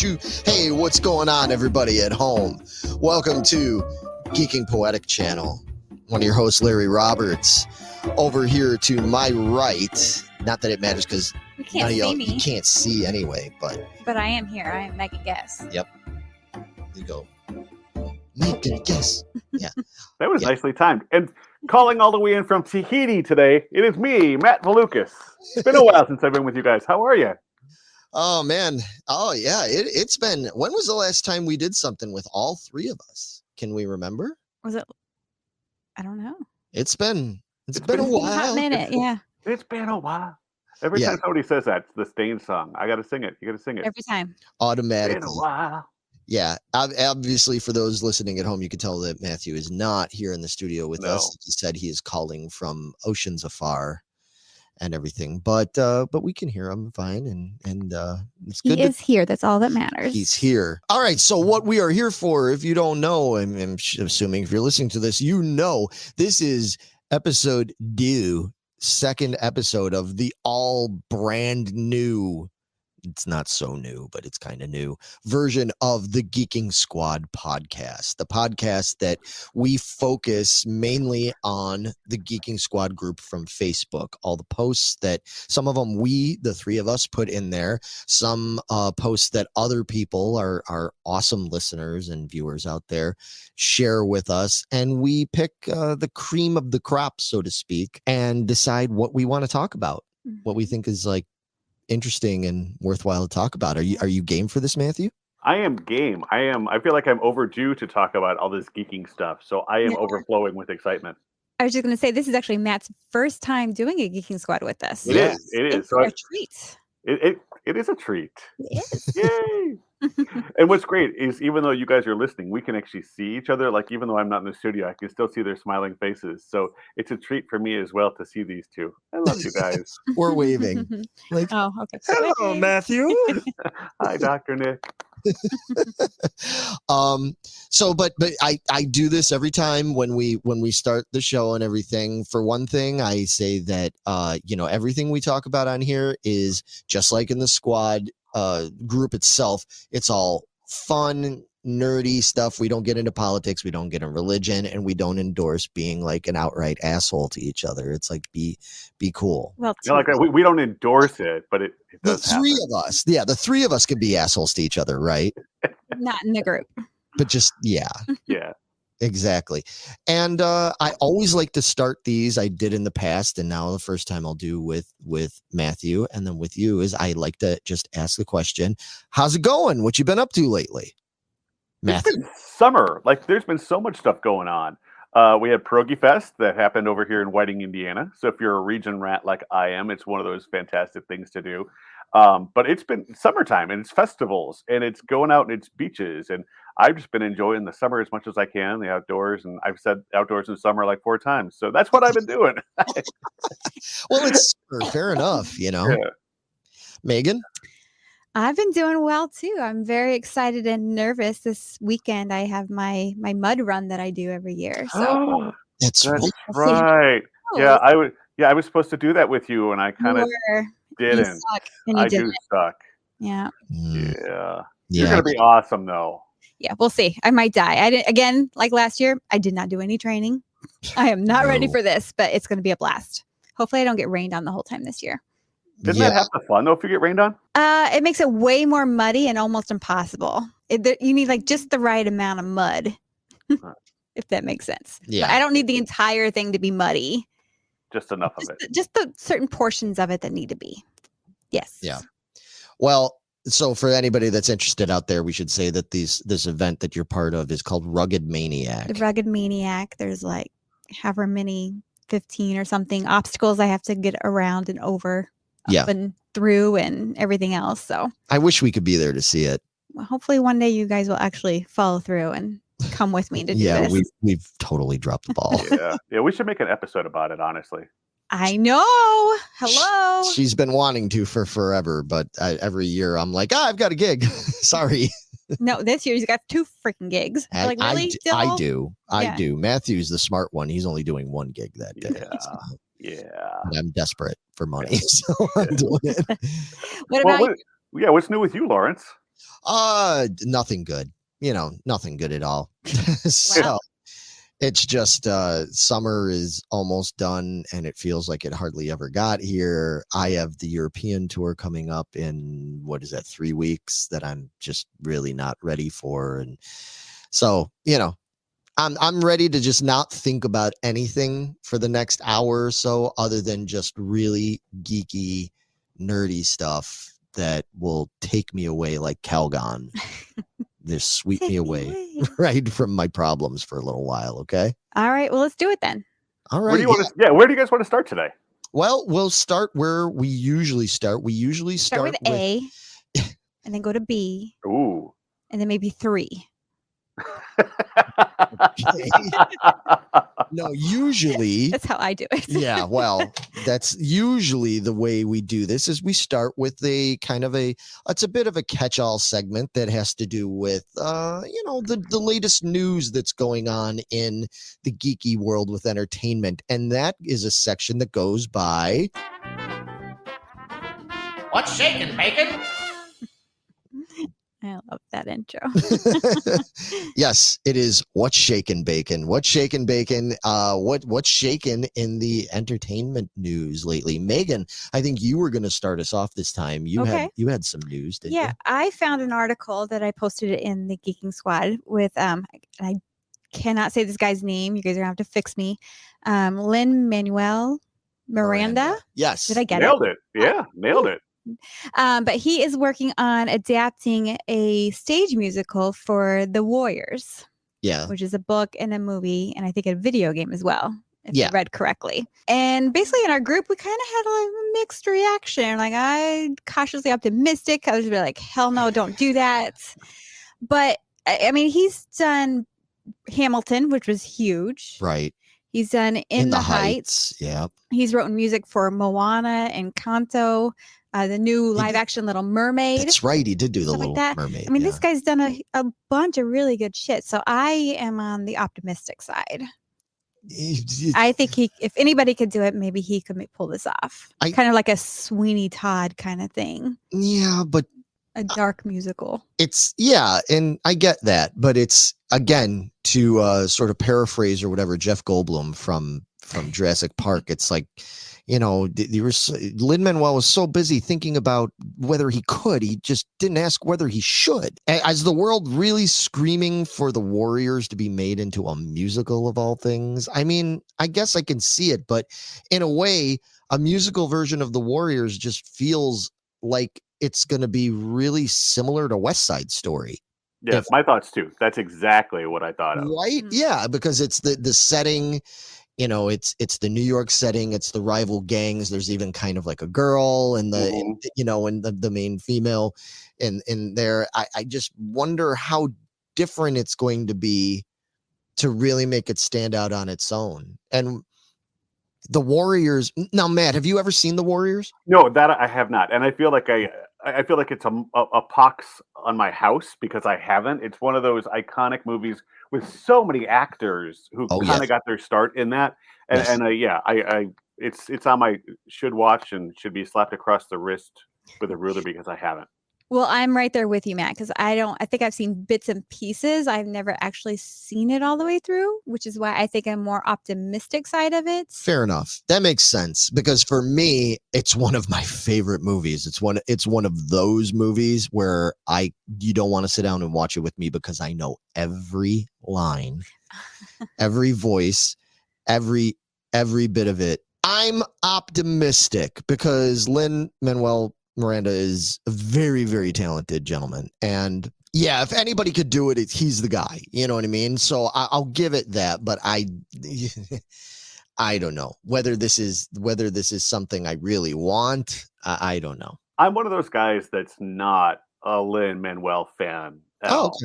choo. Hey, what's going on, everybody at home? Welcome to Geeking Poetic channel. One of your hosts, Larry Roberts. Over here to my right, not that it matters because none of y'all, you can't see anyway, but I am here. I am making a guess. Yep. There you go. Make a guess. Yeah. That was nicely timed. And calling all the way in from Tahiti today, it is me, Matt Valukas. It's been a while since I've been with you guys. How are you? Oh, man. Oh, yeah. It's been, when was the last time we did something with all three of us? Can we remember? Was it? I don't know. It's been a while. A hot minute, yeah. It's been a while. Every time somebody says that, it's the Stain song. I got to sing it. You got to sing it. Every time. Automatically. It's been a while. Yeah. Obviously, for those listening at home, you can tell that Matthew is not here in the studio with us. He said he is calling from oceans afar and everything, but we can hear him fine, and it's good. He is here. That's all that matters. He's here. All right. So what we are here for, if you don't know, I'm assuming if you're listening to this, you know, this is episode 2, second episode of the all brand new. It's not so new, but it's kind of new version of the Geeking Squad podcast, the podcast that we focus mainly on the Geeking Squad group from Facebook. All the posts that some of them the three of us, put in there, some posts that other people, our awesome listeners and viewers out there, share with us, and we pick the cream of the crop, so to speak, and decide what we want to talk about, what we think is like interesting and worthwhile to talk about. Are you game for this, Matthew? I am game. I feel like I'm overdue to talk about all this geeking stuff, so I am overflowing with excitement. I was just going to say, this is actually Matt's first time doing a Geeking Squad with us. It is. It's a treat. It is a treat. It is. Yay! And what's great is, even though you guys are listening, we can actually see each other. Like, even though I'm not in the studio, I can still see their smiling faces. So it's a treat for me as well to see these two. I love you guys. We're waving. Like, oh, okay. Hello, Matthew. Hi, Dr. Nick. But I do this every time when we start the show and everything. For one thing, I say that everything we talk about on here is just like in the squad group itself. It's all fun, nerdy stuff. We don't get into politics, we don't get into religion, and we don't endorse being like an outright asshole to each other. It's like be cool. Well, like we don't endorse it, but it does the three of us can be assholes to each other, right? Not in the group, but just yeah. Exactly. And I always like to start these. I did in the past, and now the first time I'll do with Matthew and then with you is I like to just ask the question, how's it going? What you been up to lately? Matthew? It's been summer. Like, there's been so much stuff going on. We had Pierogi Fest that happened over here in Whiting, Indiana. So if you're a region rat like I am, it's one of those fantastic things to do. But it's been summertime, and it's festivals, and it's going out, and it's beaches, and I've just been enjoying the summer as much as I can, the outdoors, and I've said outdoors in summer like 4 times. So that's what I've been doing. Well, it's fair enough, Yeah. Megan? I've been doing well too. I'm very excited and nervous. This weekend I have my mud run that I do every year. So that's right. Yeah, I was supposed to do that with you, and I kind of didn't. I do suck. Yeah. Yeah. You're gonna be awesome though. Yeah, we'll see. I might die. Again, like last year, I did not do any training. I am not ready for this, but it's going to be a blast. Hopefully I don't get rained on the whole time this year. Isn't that half the fun though if you get rained on? It makes it way more muddy and almost impossible. You need like just the right amount of mud, if that makes sense. Yeah. But I don't need the entire thing to be muddy. Just enough of it. Just the certain portions of it that need to be. Yes. Yeah. Well, so for anybody that's interested out there, we should say that this event that you're part of is called Rugged Maniac. The Rugged Maniac. There's like however many 15 or something obstacles I have to get around and over, up and through, and everything else. So I wish we could be there to see it. Well, hopefully one day you guys will actually follow through and come with me to do this. Yeah, we've totally dropped the ball. Yeah, we should make an episode about it, honestly. I know. Hello. She's been wanting to for forever, but every year I'm like, I've got a gig. Sorry. No, this year he's got 2 freaking gigs. Like, really? I do. Matthew's the smart one. He's only doing 1 gig that day. Yeah. And I'm desperate for money, so I'm doing it. What about you? Yeah, what's new with you, Lawrence? Nothing good. Nothing good at all. So Wow. it's just summer is almost done, and it feels like it hardly ever got here. I have the European tour coming up in 3 weeks that I'm just really not ready for, and so I'm ready to just not think about anything for the next hour or so, other than just really geeky, nerdy stuff that will take me away like Calgon. Just sweep me away right from my problems for a little while. Okay. All right. Well, let's do it then. All right. Where do you guys want to start today? Well, we'll start where we usually start. We usually start with A, and then go to B. Ooh. And then maybe 3. No, usually that's how I do it. Yeah, well, that's usually the way we do this. Is we start with a kind of it's a bit of a catch-all segment that has to do with the latest news that's going on in the geeky world with entertainment, and that is a section that goes by What's shaking, bacon? I love that intro. Yes, it is What's Shaking Bacon. What's Shaking Bacon? What's shaking in the entertainment news lately? Megan, I think you were going to start us off this time. You had some news, didn't you? Yeah, I found an article that I posted in the Geeking Squad with I cannot say this guy's name. You guys are gonna have to fix me. Lin Manuel Miranda. Yes. Did I get Nailed it? Yeah, nailed it. But he is working on adapting a stage musical for The Warriors. Yeah. Which is a book and a movie, and I think a video game as well, if I read correctly. And basically in our group, we kind of had a mixed reaction. Like, I cautiously optimistic. I was like, hell no, don't do that. But I mean, he's done Hamilton, which was huge. Right. He's done In the Heights. Yeah. He's written music for Moana and Kanto. The new live action Little Mermaid. That's right. He did do the Little Mermaid. I mean, this guy's done a bunch of really good shit. So I am on the optimistic side. I think if anybody could do it, maybe he could pull this off. Kind of like a Sweeney Todd kind of thing. Yeah, but a dark musical. And I get that, but it's, again, to sort of paraphrase or whatever Jeff Goldblum from Jurassic Park. It's like, Lin Manuel was so busy thinking about whether he could, he just didn't ask whether he should. As the world really screaming for The Warriors to be made into a musical of all things, I mean, I guess I can see it, but in a way, a musical version of The Warriors just feels like it's going to be really similar to West Side Story. Yeah, my thoughts too. That's exactly what I thought of. Right? Yeah, because it's the setting. It's the New York setting. It's the rival gangs. There's even kind of like a girl and the main female in there. I just wonder how different it's going to be to really make it stand out on its own. And The Warriors. Now, Matt, have you ever seen The Warriors? No, that I have not. And I feel like it's a pox on my house because I haven't. It's one of those iconic movies with so many actors who kind of got their start in that. And it's on my should watch and should be slapped across the wrist with a ruler because I haven't. Well, I'm right there with you, Matt, because I think I've seen bits and pieces. I've never actually seen it all the way through, which is why I think I'm more optimistic side of it. Fair enough. That makes sense, because for me, it's one of my favorite movies. It's one of those movies where you don't want to sit down and watch it with me because I know every line, every voice, every bit of it. I'm optimistic because Lin Manuel Miranda is a very, very talented gentleman. And yeah, if anybody could do it, he's the guy. You know what I mean? So I'll give it that. But I don't know whether this is something I really want. I don't know. I'm one of those guys that's not a Lin Manuel fan at all.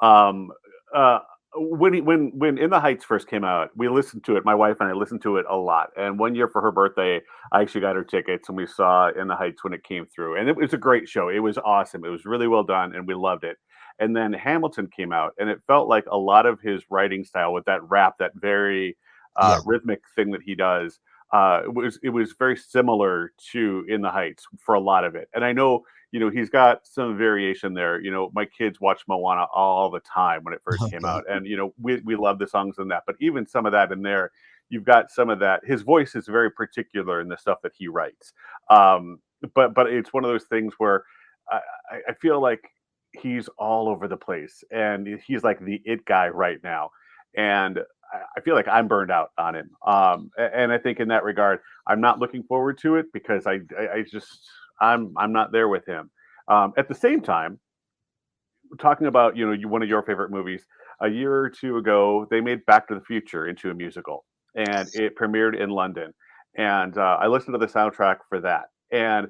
Okay. When In the Heights first came out, we listened to it. My wife and I listened to it a lot. And one year for her birthday, I actually got her tickets and we saw In the Heights when it came through. And it was a great show. It was awesome. It was really well done and we loved it. And then Hamilton came out and it felt like a lot of his writing style with that rap, that very rhythmic thing that he does. It was very similar to In the Heights for a lot of it. And I know he's got some variation there. My kids watch Moana all the time when it first came out, and we love the songs in that. But even some of that in there, you've got some of that. His voice is very particular in the stuff that he writes. But it's one of those things where I feel like he's all over the place, and he's like the it guy right now, and I feel like I'm burned out on him. And I think in that regard, I'm not looking forward to it because I just I'm not there with him. At the same time, talking about one of your favorite movies, a year or two ago, they made Back to the Future into a musical, and it premiered in London. And I listened to the soundtrack for that and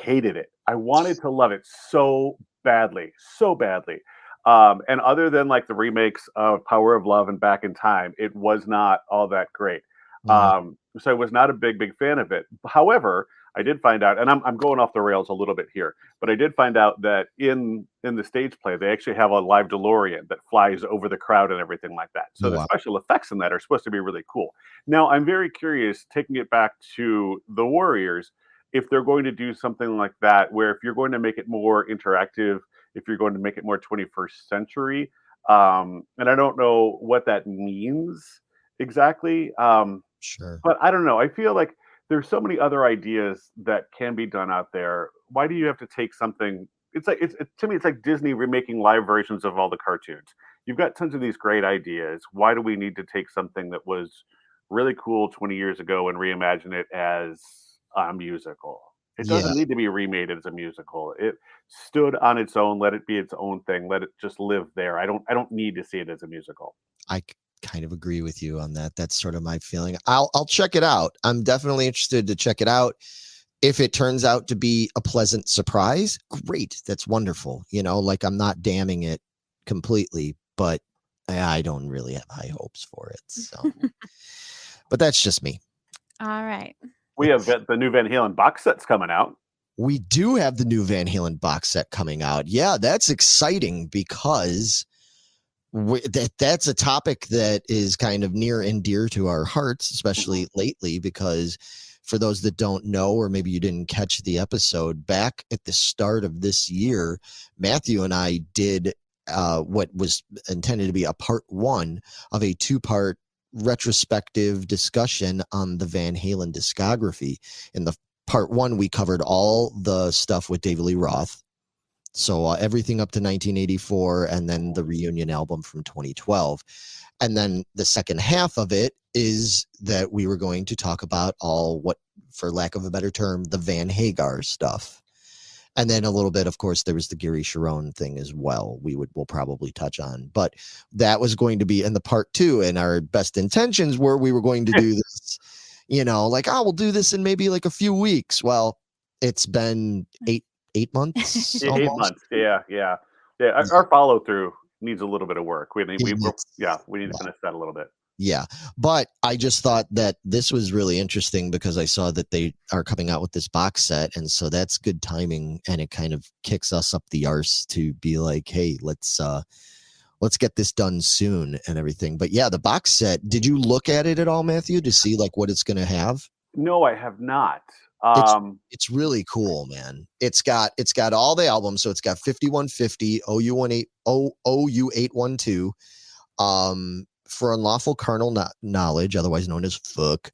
hated it. I wanted to love it so badly, so badly. And other than like the remakes of Power of Love and Back in Time, it was not all that great. So I was not a big fan of it. However, I did find out, and I'm going off the rails a little bit here, but I did find out that in the stage play, they actually have a live DeLorean that flies over the crowd and everything like that. So the special effects in that are supposed to be really cool. Now, I'm very curious, taking it back to the Warriors, if they're going to do something like that, where if you're going to make it more interactive, if you're going to make it more 21st century, and I don't know what that means exactly. Sure. But I don't know. I feel like there's so many other ideas that can be done out there. Why do you have to take something? It's like to me, it's like Disney remaking live versions of all the cartoons. You've got tons of these great ideas. Why do we need to take something that was really cool 20 years ago and reimagine it as a musical? It doesn't need to be remade as a musical. It stood on its own. Let it be its own thing. Let it just live there. I don't need to see it as a musical. I kind of agree with you on that. That's sort of my feeling. I'll check it out. I'm definitely interested to check it out. If it turns out to be a pleasant surprise, great. That's wonderful. Like I'm not damning it completely, but I don't really have high hopes for it. So, but that's just me. All right. We have the new Van Halen box sets coming out. We do have the new Van Halen box set coming out. Yeah, that's exciting because that's a topic that is kind of near and dear to our hearts, especially lately, because for those that don't know, or maybe you didn't catch the episode, back at the start of this year, Matthew and I did what was intended to be a part one of a two-part retrospective discussion on the Van Halen discography. In the part one, we covered all the stuff with David Lee Roth. So everything up to 1984, and then the reunion album from 2012. And then the second half of it is that we were going to talk about all what, for lack of a better term, the Van Hagar stuff. And then a little bit, of course, there was the Gary Sharon thing as well. We'll probably touch on, but that was going to be in the part two. And our best intentions were we were going to do this, like, we'll do this in maybe like a few weeks. Well, it's been 8 months. 8 months. Yeah. Our follow through needs a little bit of work. We need to finish that a little bit. Yeah. But I just thought that this was really interesting because I saw that they are coming out with this box set. And so that's good timing. And it kind of kicks us up the arse to be like, hey, let's get this done soon and everything. But yeah, the box set, did you look at it at all, Matthew, to see like what it's going to have? No, I have not. It's really cool, man. It's got all the albums. So it's got 5150, OU 812, For Unlawful Carnal Knowledge, otherwise known as FUK,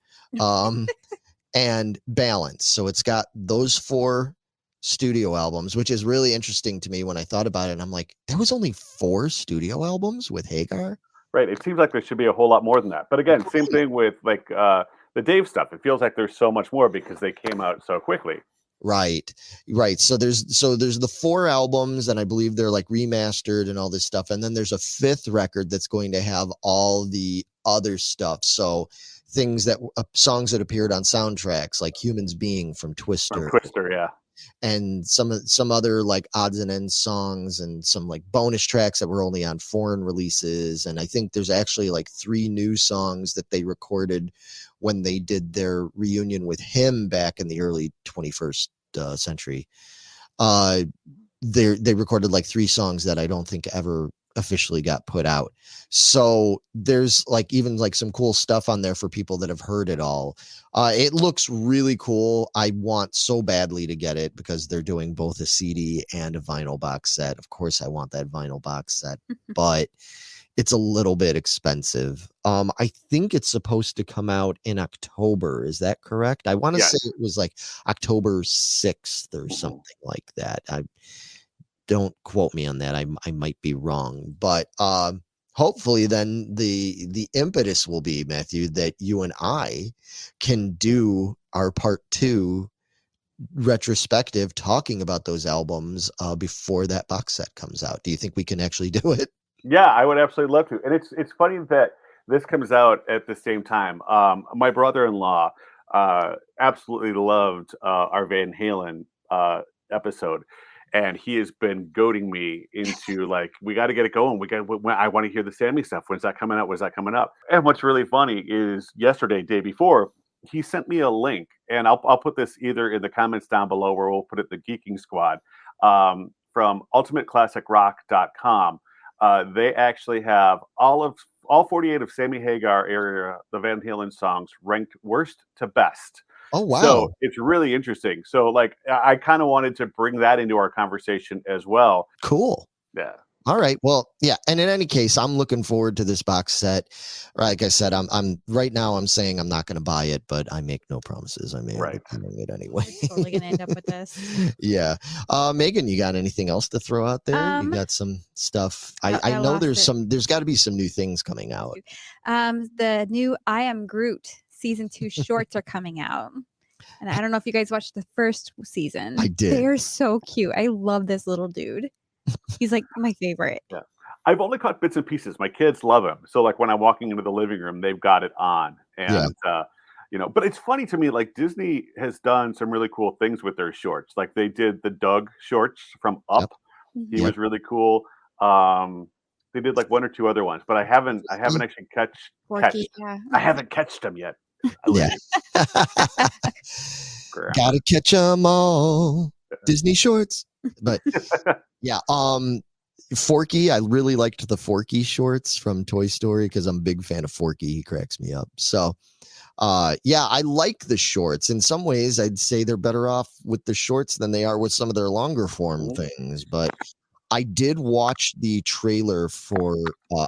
and Balance. So it's got those 4 studio albums, which is really interesting to me when I thought about it. And I'm like, there was only 4 studio albums with Hagar? Right. It seems like there should be a whole lot more than that. But again, same thing with like the Dave stuff. It feels like there's so much more because they came out so quickly. Right. So there's the 4 albums, and I believe they're like remastered and all this stuff. And then there's a 5th record that's going to have all the other stuff. So things that songs that appeared on soundtracks, like Humans Being from Twister. Yeah. And some other like odds and ends songs, and some like bonus tracks that were only on foreign releases. And I think there's actually like 3 new songs that they recorded when they did their reunion with him back in the early 21st century. They recorded like 3 songs that I don't think ever officially got put out. So there's like even like some cool stuff on there for people that have heard it all. It looks really cool. I want so badly to get it because they're doing both a CD and a vinyl box set. Of course I want that vinyl box set, but it's a little bit expensive. I think it's supposed to come out in October. Is that correct? I want to say it was like October 6th or something like that. Don't quote me on that. I might be wrong, but hopefully then the impetus will be, Matthew, that you and I can do our part 2 retrospective talking about those albums before that box set comes out. Do you think we can actually do it? Yeah, I would absolutely love to. And it's funny that this comes out at the same time. My brother-in-law absolutely loved our Van Halen episode, and he has been goading me into like, we got to get it going. I want to hear the Sammy stuff. When's that coming out? When's that coming up? And what's really funny is yesterday, day before, he sent me a link, and I'll put this either in the comments down below, or we'll put it in the Geeking Squad, from ultimateclassicrock.com. They actually have all 48 of Sammy Hagar era, the Van Halen songs, ranked worst to best. Oh, wow. So it's really interesting. So like, I kind of wanted to bring that into our conversation as well. Cool. Yeah. All right. Well, yeah. And in any case, I'm looking forward to this box set. Like I said, I'm right now I'm saying I'm not going to buy it, but I make no promises. I may end up doing it anyway. We're totally going to end up with this. Yeah. Megan, you got anything else to throw out there? You got some stuff. I know there's got to be some new things coming out. The new I Am Groot season 2 shorts are coming out. And I don't know if you guys watched the first season. I did. They're so cute. I love this little dude. He's like my favorite. Yeah. I've only caught bits and pieces. My kids love him. So like when I'm walking into the living room, they've got it on. And but it's funny to me, like Disney has done some really cool things with their shorts. Like they did the Doug shorts from Up. Yep. He was really cool. They did like one or two other ones, but I haven't actually catched. I haven't catched them yet. Gotta catch them all. Disney shorts. But yeah, Forky, I really liked the Forky shorts from Toy Story because I'm a big fan of Forky. He cracks me up. So yeah, I like the shorts. In some ways, I'd say they're better off with the shorts than they are with some of their longer form things. But I did watch the trailer for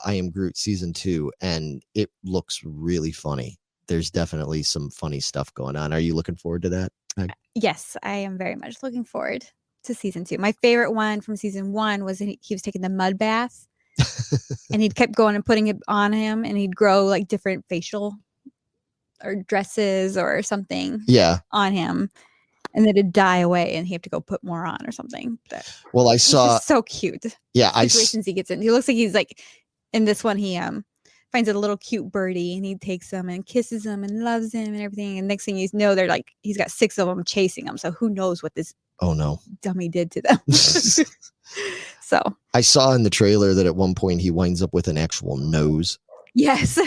I Am Groot season 2, and it looks really funny. There's definitely some funny stuff going on. Are you looking forward to that? Yes, I am very much looking forward to season 2. My favorite one from season 1 was he was taking the mud bath and he'd kept going and putting it on him, and he'd grow like different facial or dresses or something on him, and then it'd die away and he'd have to go put more on or something. But well, I saw so cute. Yeah, situations he gets in. He looks like he's like in this one he finds a little cute birdie and he takes him and kisses him and loves him and everything. And next thing you know, they're like, he's got 6 of them chasing him. So who knows what this dummy did to them. So I saw in the trailer that at one point he winds up with an actual nose. Yes.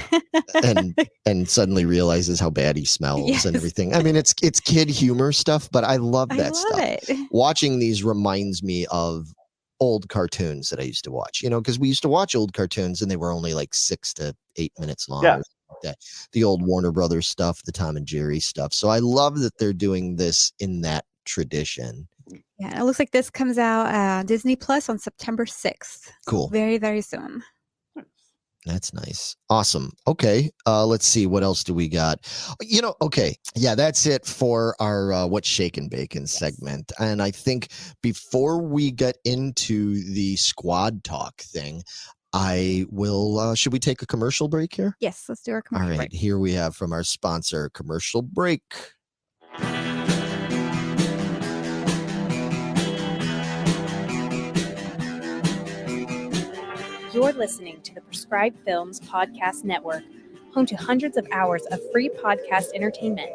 and suddenly realizes how bad he smells and everything. I mean, it's kid humor stuff, but I love that stuff. Watching these reminds me of old cartoons that I used to watch, because we used to watch old cartoons and they were only like 6 to 8 minutes long. Yeah. Like the old Warner Brothers stuff, the Tom and Jerry stuff. So I love that they're doing this in that tradition. Yeah, it looks like this comes out Disney Plus on September 6th. Cool. Very, very soon. That's nice. Awesome. Okay. Let's see. What else do we got? Okay. Yeah, that's it for our What's Shakin' Bacon segment. And I think before we get into the squad talk thing, I will, should we take a commercial break here? Yes, let's do our commercial break. All right. Here we have from our sponsor, commercial break. You're listening to the Prescribed Films Podcast Network, home to hundreds of hours of free podcast entertainment.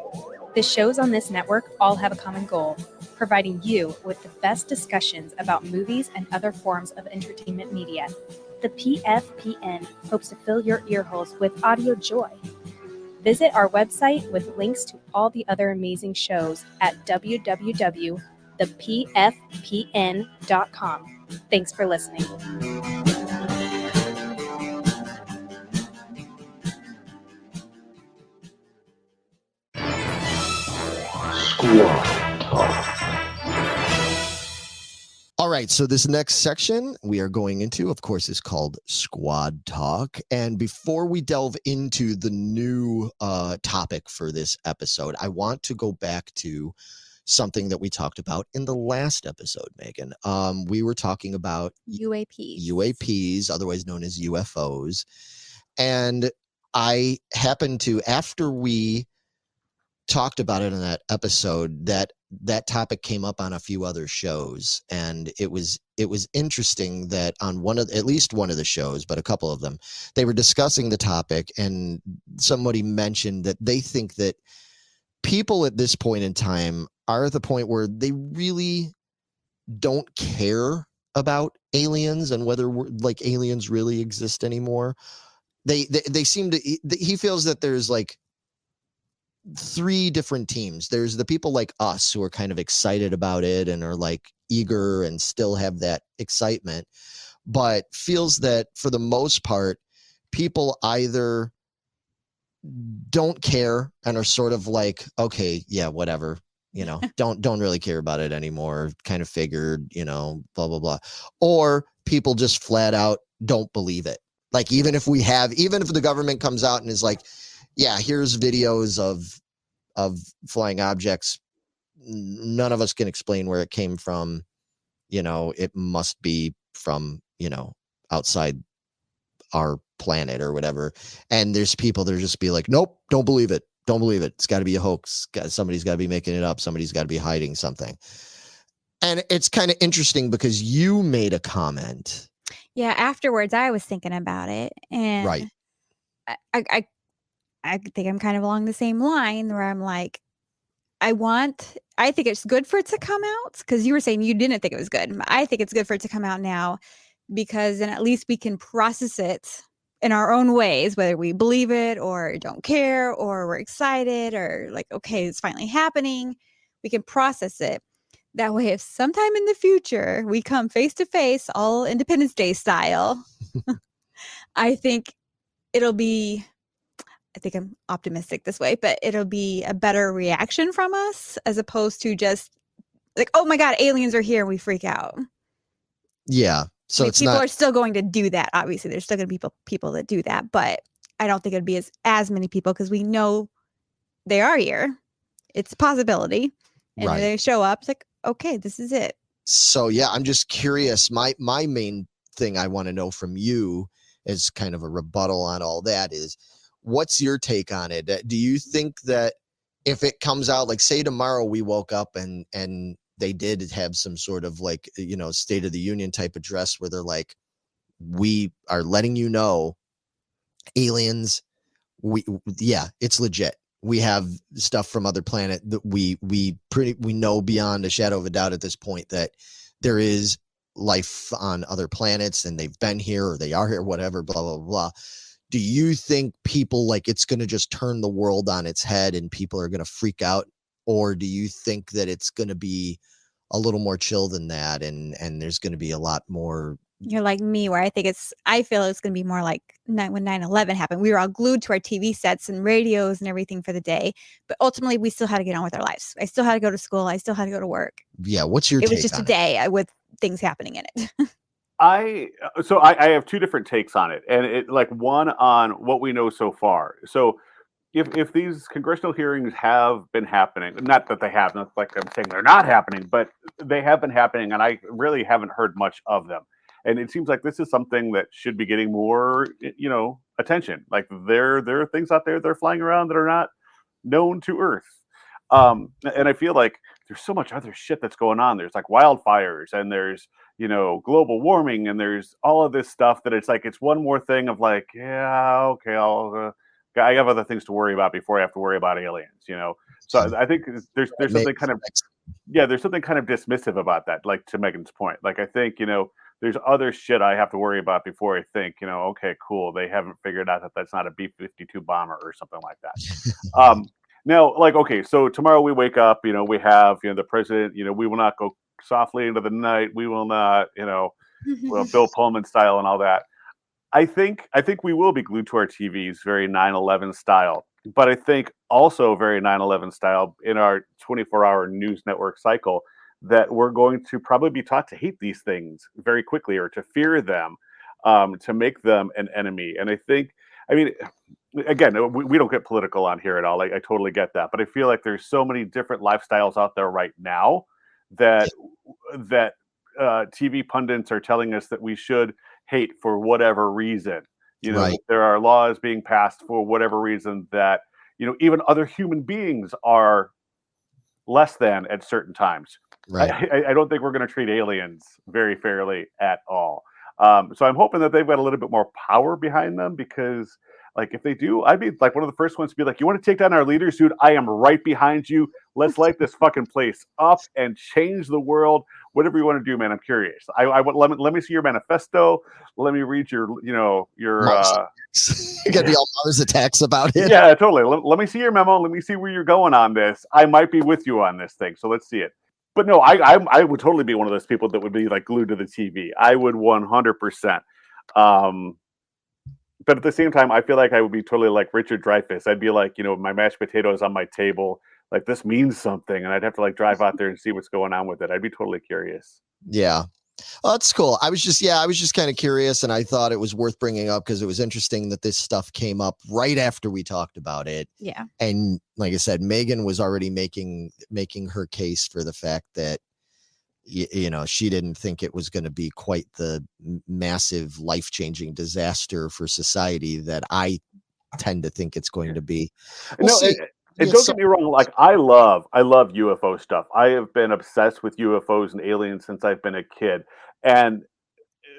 The shows on this network all have a common goal, providing you with the best discussions about movies and other forms of entertainment media. The PFPN hopes to fill your earholes with audio joy. Visit our website with links to all the other amazing shows at www.thepfpn.com. Thanks for listening. All right, so this next section we are going into, of course, is called Squad Talk. And before we delve into the new topic for this episode, I want to go back to something that we talked about in the last episode, Megan. We were talking about UAPs, otherwise known as UFOs. And I happened to, after we talked about it in that episode, that topic came up on a few other shows, and it was interesting that on at least one of the shows, but a couple of them, they were discussing the topic, and somebody mentioned that they think that people at this point in time are at the point where they really don't care about aliens and whether like aliens really exist anymore. They seem to, he feels that there's like three different teams. There's the people like us who are kind of excited about it and are like eager and still have that excitement, but feels that for the most part, people either don't care and are sort of like, okay, yeah, whatever, don't really care about it anymore, kind of figured, blah, blah, blah. Or people just flat out don't believe it. Like, even if the government comes out and is like, yeah, here's videos of flying objects, none of us can explain where it came from. It must be from, outside our planet or whatever. And there's people that are just be like, nope, don't believe it. Don't believe it. It's got to be a hoax. Somebody's got to be making it up. Somebody's got to be hiding something. And it's kind of interesting because you made a comment. Yeah, afterwards I was thinking about it, and Right. I think I'm kind of along the same line where I'm like, I think it's good for it to come out, because you were saying you didn't think it was good. I think it's good for it to come out now, because then at least we can process it in our own ways, whether we believe it or don't care, or we're excited, or like, okay, it's finally happening. We can process it. That way, if sometime in the future we come face to face, all Independence Day style, I think I'm optimistic this way, but it'll be a better reaction from us, as opposed to just like, oh my God, aliens are here, and we freak out. Yeah. So people are still going to do that. Obviously, there's still going to be people that do that, but I don't think it'd be as many people, because we know they are here. It's a possibility. And right. They show up. It's like, okay, this is it. So yeah, I'm just curious. My main thing I want to know from you, as kind of a rebuttal on all that, is what's your take on it? Do you think that if it comes out, like say tomorrow we woke up and they did have some sort of like, State of the Union type address where they're like, we are letting you know, aliens, it's legit. We have stuff from other planet that we know beyond a shadow of a doubt at this point that there is life on other planets, and they've been here, or they are here, whatever, blah, blah, blah. Do you think people, like, it's going to just turn the world on its head and people are going to freak out? Or do you think that it's going to be a little more chill than that, and there's going to be a lot more? You're like me, where I feel it's going to be more like when 9/11 happened. We were all glued to our TV sets and radios and everything for the day, but ultimately we still had to get on with our lives. I still had to go to school. I still had to go to work. Yeah. What's your take? It was just a day with things happening in it. I have two different takes on it, and it, like, one on what we know so far. So if these congressional hearings have been happening, not that they have, not like I'm saying they're not happening, but they have been happening, and I really haven't heard much of them. And it seems like this is something that should be getting more, attention. Like, there are things out there that are flying around that are not known to Earth. And I feel like there's so much other shit that's going on. There's like wildfires, and there's, global warming, and there's all of this stuff that it's like, it's one more thing of like, yeah, okay, I have other things to worry about before I have to worry about aliens, So I think there's something kind of, there's something kind of dismissive about that. Like, to Megan's point, like, I think, there's other shit I have to worry about before I think, okay, cool, they haven't figured out that that's not a B-52 bomber or something like that. Now, like, okay, so tomorrow we wake up, we have, the president, we will not go softly into the night. We will not, Bill Pullman style and all that. I think we will be glued to our TVs, very 9/11 style, But I think also very 9/11 style in our 24-hour news network cycle that we're going to probably be taught to hate these things very quickly or to fear them, to make them an enemy. And I think, I mean, again, we don't get political on here at all. I totally get that, but I feel like there's so many different lifestyles out there right now that TV pundits are telling us that we should hate for whatever reason. Right. That there are laws being passed for whatever reason that even other human beings are less than at certain times. Right. I don't think we're going to treat aliens very fairly at all. So I'm hoping that they've got a little bit more power behind them because, like, if they do, I'd be like one of the first ones to be like, "You want to take down our leaders, dude? I am right behind you. Let's light this fucking place up and change the world. Whatever you want to do, man. I'm curious. Let me see your manifesto. Let me read your You got to be all Mars attacks about it. yeah, totally. Let me see your memo. Let me see where you're going on this. I might be with you on this thing, so let's see it." But no, I would totally be one of those people that would be like glued to the TV. I would 100%. But at the same time, I feel like I would be totally like Richard Dreyfuss. I'd be like, my mashed potatoes on my table. Like, this means something. And I'd have to like drive out there and see what's going on with it. I'd be totally curious. Yeah. Oh, that's cool. I was just kind of curious, and I thought it was worth bringing up because it was interesting that this stuff came up right after we talked about it. Yeah. And like I said, Megan was already making her case for the fact that she didn't think it was going to be quite the massive life-changing disaster for society that I tend to think it's going to be. And don't get me wrong, like I love UFO stuff. I have been obsessed with UFOs and aliens since I've been a kid. And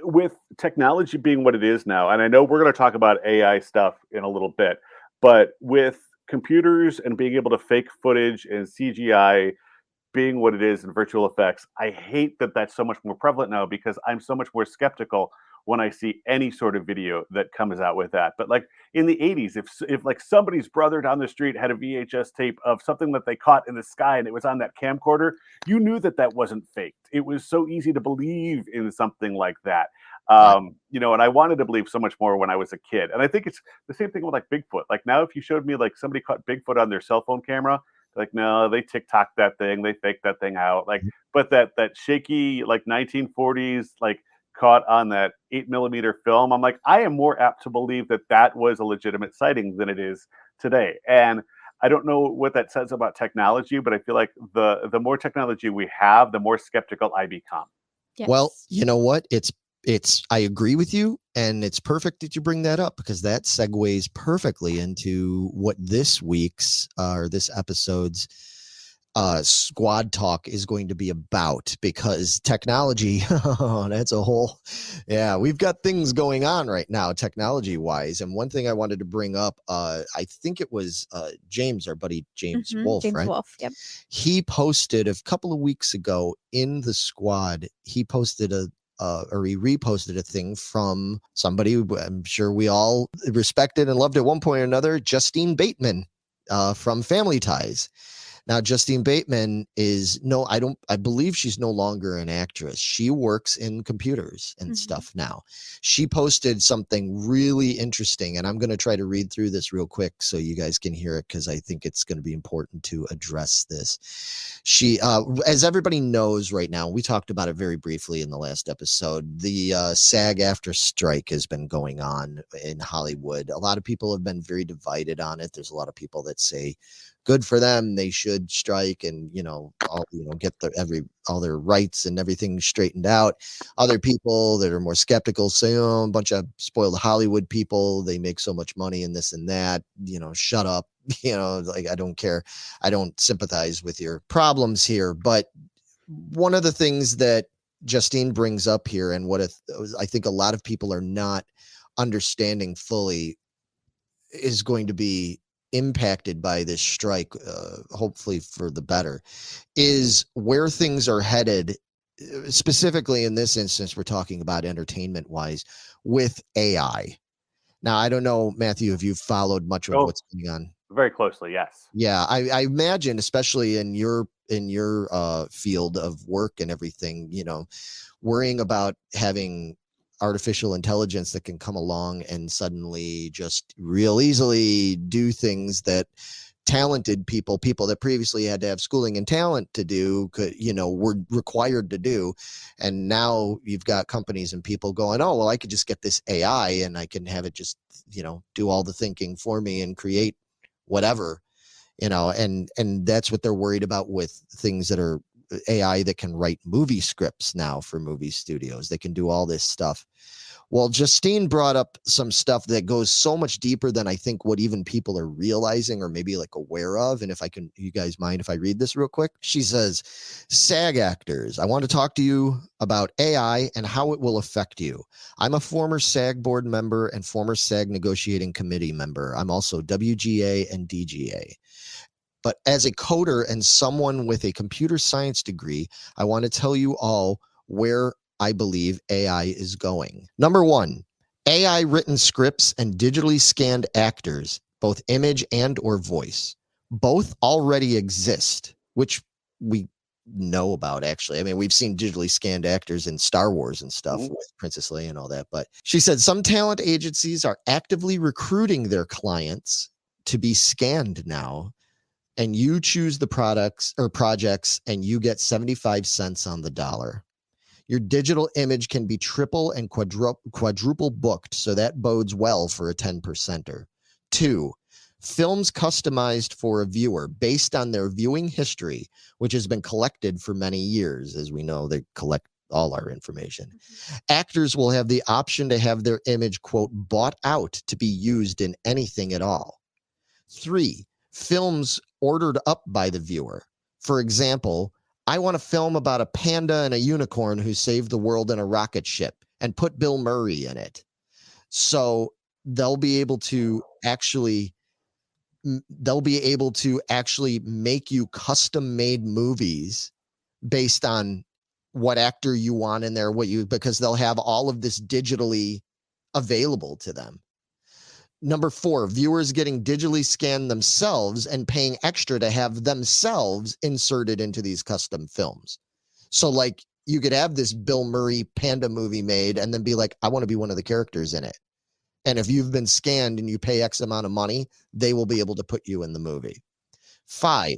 with technology being what it is now, and I know we're going to talk about AI stuff in a little bit, but with computers and being able to fake footage and CGI being what it is in virtual effects, I hate that that's so much more prevalent now because I'm so much more skeptical when I see any sort of video that comes out with that. But like in the 80s, if like somebody's brother down the street had a VHS tape of something that they caught in the sky and it was on that camcorder, you knew that that wasn't faked. It was so easy to believe in something like that. And I wanted to believe so much more when I was a kid. And I think it's the same thing with like Bigfoot. Like now, if you showed me like somebody caught Bigfoot on their cell phone camera, like, no, they TikTok that thing, they fake that thing out. Like, but that shaky like 1940s like caught on that 8mm film, I'm like, I am more apt to believe that was a legitimate sighting than it is today. And I don't know what that says about technology, but I feel like the more technology we have, the more skeptical I become. Yes. Well, you know what? I agree with you, and it's perfect that you bring that up because that segues perfectly into what this week's or this episode's squad talk is going to be about, because technology, that's a whole, we've got things going on right now technology wise. And one thing I wanted to bring up, I think it was James, our buddy James Wolf, James right? Wolf, yep. He posted a couple of weeks ago in the squad, he posted or he reposted a thing from somebody who I'm sure we all respected and loved at one point or another, Justine Bateman from Family Ties. Now, Justine Bateman I believe she's no longer an actress. She works in computers and stuff now. She posted something really interesting, and I'm going to try to read through this real quick so you guys can hear it, because I think it's going to be important to address this. She, as everybody knows right now, we talked about it very briefly in the last episode, the SAG-AFTRA strike has been going on in Hollywood. A lot of people have been very divided on it. There's a lot of people that say, good for them, they should strike and get all their rights and everything straightened out. Other people that are more skeptical say, a bunch of spoiled Hollywood people, they make so much money and this and that, shut up, like, I don't care, I don't sympathize with your problems here. But one of the things that Justine brings up here, and what I think a lot of people are not understanding fully, is going to be impacted by this strike, hopefully for the better, is where things are headed. Specifically in this instance, we're talking about entertainment wise with AI. Now, I don't know, Matthew, if you've followed much of what's going on. Very closely, yes. Yeah, I imagine, especially in your field of work and everything, worrying about having artificial intelligence that can come along and suddenly just real easily do things that talented people that previously had to have schooling and talent to do, were required to do. And now you've got companies and people going, oh, well, I could just get this AI and I can have it just, do all the thinking for me and create whatever, and that's what they're worried about with things that are AI that can write movie scripts now for movie studios. They can do all this stuff. Well, Justine brought up some stuff that goes so much deeper than I think what even people are realizing or maybe like aware of. And if I can, you guys mind if I read this real quick? She says, SAG actors, I want to talk to you about AI and how it will affect you. I'm a former SAG board member and former SAG negotiating committee member. I'm also WGA and DGA. But as a coder and someone with a computer science degree, I want to tell you all where I believe AI is going. Number one, AI written scripts and digitally scanned actors, both image and or voice, both already exist, which we know about, actually. I mean, we've seen digitally scanned actors in Star Wars and stuff with Princess Leia and all that. But she said some talent agencies are actively recruiting their clients to be scanned now. And you choose the products or projects and you get 75 cents on the dollar. Your digital image can be triple and quadruple booked, so that bodes well for a 10%er. 2, films customized for a viewer based on their viewing history, which has been collected for many years. As we know, they collect all our information. Actors will have the option to have their image, quote, bought out to be used in anything at all. 3, films ordered up by the viewer. For example, I want a film about a panda and a unicorn who saved the world in a rocket ship and put Bill Murray in it. So they'll be able to actually make you custom made movies based on what actor you want in there, because they'll have all of this digitally available to them. Number 4, viewers getting digitally scanned themselves and paying extra to have themselves inserted into these custom films. So like you could have this Bill Murray panda movie made and then be like, I want to be one of the characters in it. And if you've been scanned and you pay X amount of money, they will be able to put you in the movie. 5,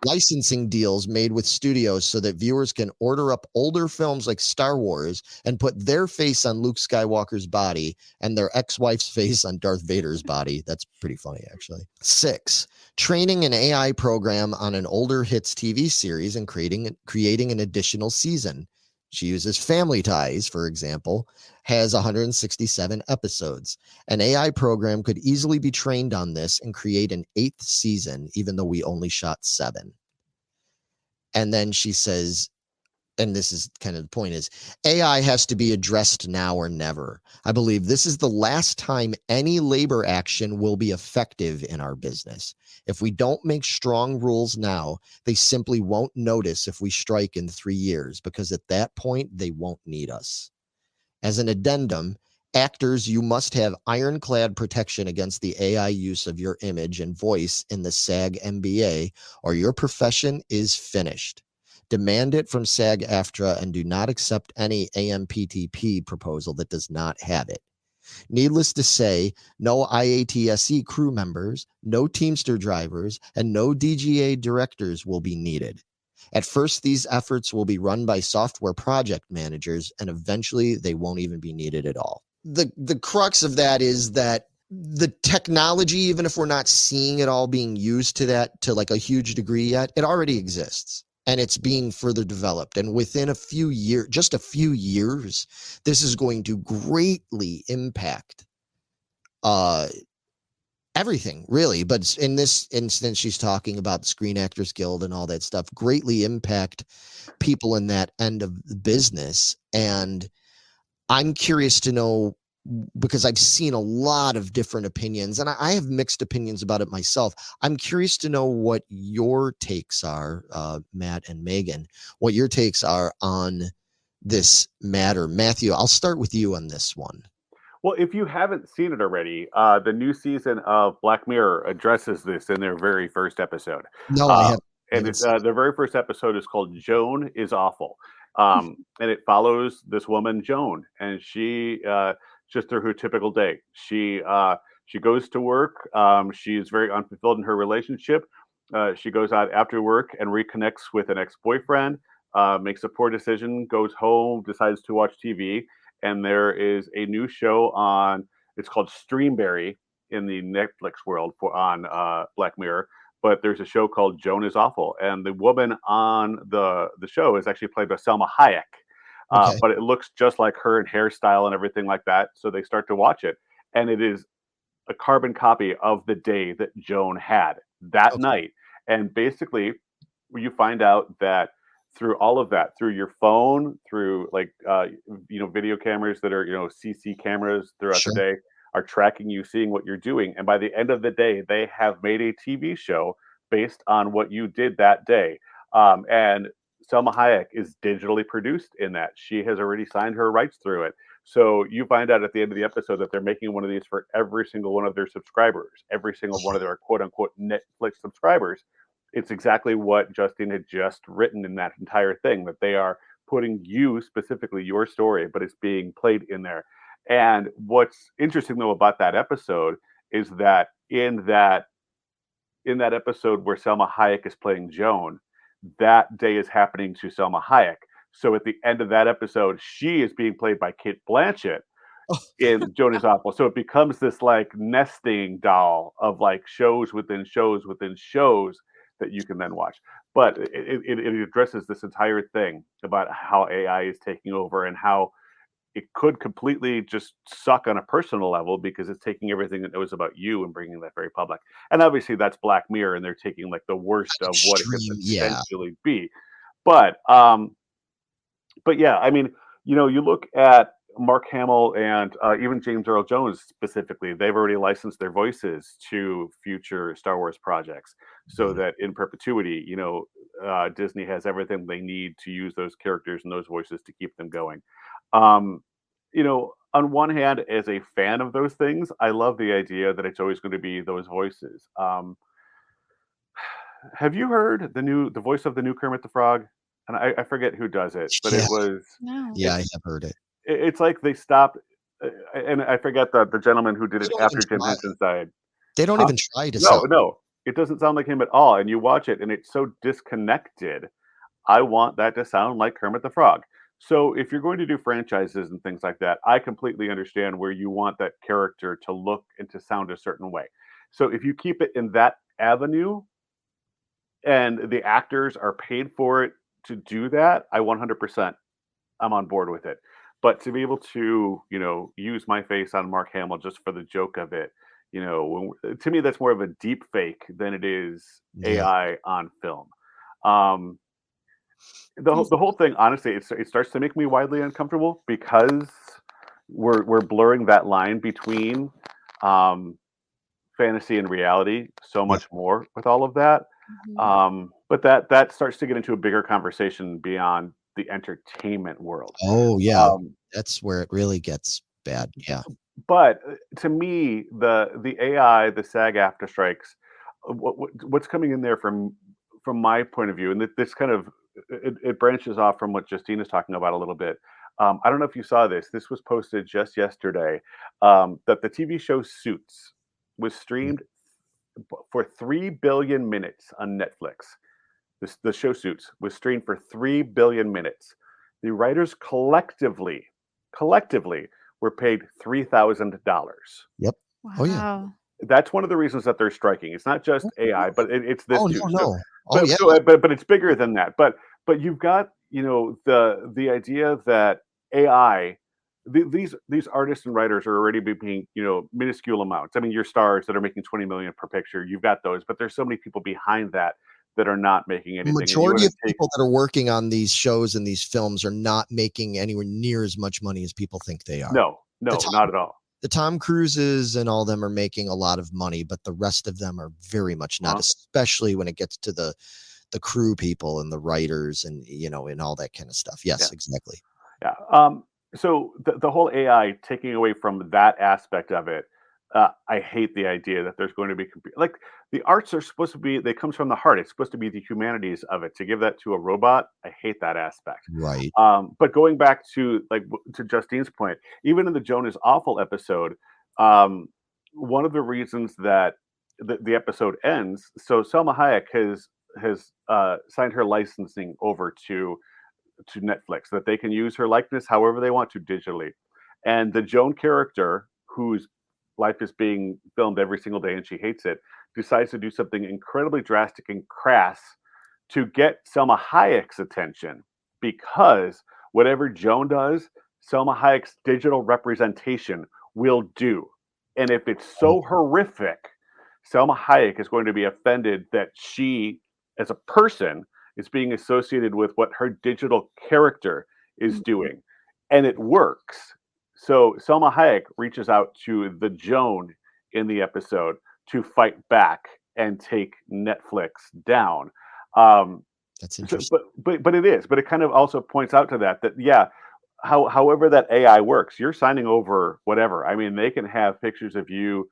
licensing deals made with studios so that viewers can order up older films like Star Wars and put their face on Luke Skywalker's body and their ex-wife's face on Darth Vader's body. That's pretty funny, actually. 6, training an AI program on an older hits TV series and creating an additional season. She uses Family Ties, for example, has 167 episodes. An AI program could easily be trained on this and create an 8th season, even though we only shot 7. And then she says, and this is kind of the point, is AI has to be addressed now or never. I believe this is the last time any labor action will be effective in our business. If we don't make strong rules now, they simply won't notice if we strike in 3 years, because at that point, they won't need us. As an addendum, actors, you must have ironclad protection against the AI use of your image and voice in the SAG MBA, or your profession is finished. Demand it from SAG-AFTRA and do not accept any AMPTP proposal that does not have it. Needless to say, no IATSE crew members, no Teamster drivers, and no DGA directors will be needed. At first, these efforts will be run by software project managers, and eventually they won't even be needed at all. The crux of that is that the technology, even if we're not seeing it all being used to like a huge degree yet, it already exists. And it's being further developed. And within just a few years, this is going to greatly impact everything, really. But in this instance, she's talking about the Screen Actors Guild and all that stuff, greatly impact people in that end of the business. And I'm curious to know, because I've seen a lot of different opinions, and I have mixed opinions about it myself. I'm curious to know what your takes are, Matt and Megan, what your takes are on this matter. Matthew, I'll start with you on this one. Well, if you haven't seen it already, the new season of Black Mirror addresses this in their very first episode. No, I haven't. And their very first episode is called Joan is Awful. And it follows this woman, Joan, and she just through her typical day. She goes to work. She is very unfulfilled in her relationship. She goes out after work and reconnects with an ex-boyfriend. Makes a poor decision, goes home, decides to watch TV, and there is a new show on. It's called Streamberry in the Netflix world for on Black Mirror. But there's a show called Joan is Awful, and the woman on the show is actually played by Selma Hayek. Okay. But it looks just like her in hairstyle and everything like that. So they start to watch it, and it is a carbon copy of the day that Joan had that Okay. night. And basically, you find out that through all of that, through your phone, through like video cameras that are CC cameras throughout Sure. the day, are tracking you, seeing what you're doing. And by the end of the day, they have made a TV show based on what you did that day. And Selma Hayek is digitally produced in that. She has already signed her rights through it. So you find out at the end of the episode that they're making one of these for every single one of their subscribers, every single one of their quote unquote Netflix subscribers. It's exactly what Justine had just written in that entire thing, that they are putting you specifically, your story, but it's being played in there. And what's interesting though about that episode is that in that episode where Selma Hayek is playing Joan, that day is happening to Selma Hayek. So at the end of that episode, she is being played by Kate Blanchett Oh. in Joan is Awful. So it becomes this like nesting doll of like shows within shows within shows that you can then watch. But it addresses this entire thing about how AI is taking over and how it could completely just suck on a personal level because it's taking everything that was about you and bringing that very public. And obviously that's Black Mirror, and they're taking like the worst of what it could Extreme, yeah. potentially be. But yeah, I mean, you look at Mark Hamill and even James Earl Jones specifically, they've already licensed their voices to future Star Wars projects so that in perpetuity, Disney has everything they need to use those characters and those voices to keep them going. On one hand, as a fan of those things, I love the idea that it's always going to be those voices. Have you heard the voice of the new Kermit the Frog? And I forget who does it, but Yeah. it was No. Yeah, I have heard it. it's like they stopped, and I forget the gentleman who did They it don't after even Jim try. Henson died. They don't Huh? even try to sound. No, it doesn't sound like him at all. And you watch it, and it's so disconnected. I want that to sound like Kermit the Frog. So if you're going to do franchises and things like that, I completely understand where you want that character to look and to sound a certain way. So if you keep it in that avenue and the actors are paid for it to do that, I 100% I'm on board with it. But to be able to, use my face on Mark Hamill just for the joke of it, to me that's more of a deep fake than it is Yeah. AI on film. The whole thing, honestly, it starts to make me widely uncomfortable because we're blurring that line between fantasy and reality so much more with all of that. But that starts to get into a bigger conversation beyond the entertainment world. Oh yeah, that's where it really gets bad. Yeah. But to me, the AI, the SAG-AFTRA strikes, what's coming in there from my point of view, and this kind of it branches off from what Justine is talking about a little bit. I don't know if you saw this. This was posted just yesterday that the TV show Suits was streamed for 3 billion minutes on Netflix. The show Suits was streamed for 3 billion minutes. The writers collectively were paid $3,000. Yep. Wow. Oh, yeah. That's one of the reasons that they're striking. It's not just AI, but it's this Oh too. no. But, Yeah. but it's bigger than that. But you've got the idea that AI, these artists and writers are already being minuscule amounts. I mean, your stars that are making 20 million per picture, you've got those, but there's so many people behind that are not making anything. Majority of people that are working on these shows and these films are not making anywhere near as much money as people think they are. No, not at all. The Tom Cruises and all them are making a lot of money, but the rest of them are very much not, especially when it gets to the crew people and the writers and and all that kind of stuff. Yes, exactly. Yeah. So the whole AI taking away from that aspect of it, I hate the idea that there's going to be like the arts are supposed to be. They comes from the heart. It's supposed to be the humanities of it. To give that to a robot, I hate that aspect. Right. But going back to to Justine's point, even in the Joan is Awful episode, um, one of the reasons that the episode ends. So Selma Hayek has signed her licensing over to Netflix so that they can use her likeness however they want to digitally. And the Joan character, whose life is being filmed every single day and she hates it, decides to do something incredibly drastic and crass to get Selma Hayek's attention because whatever Joan does, Selma Hayek's digital representation will do. And if it's so horrific, Selma Hayek is going to be offended that she, as a person, is being associated with what her digital character is doing. And it works. So Selma Hayek reaches out to the Joan in the episode to fight back and take Netflix down. That's So, interesting. but it is. But it kind of also points out to that yeah, however that AI works, you're signing over whatever. I mean, they can have pictures of you,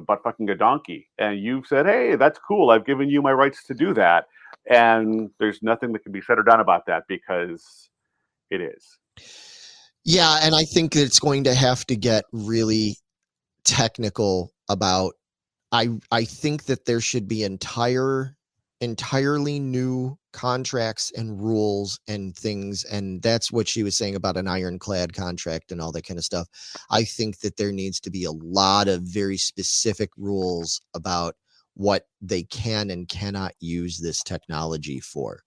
butt fucking a donkey, and you've said, "Hey, that's cool. I've given you my rights to do that," and there's nothing that can be said or done about that because it is. Yeah, and I think it's going to have to get really technical about. I think that there should be entirely new contracts and rules and things, and that's what she was saying about an ironclad contract and all that kind of stuff. I think that there needs to be a lot of very specific rules about what they can and cannot use this technology for.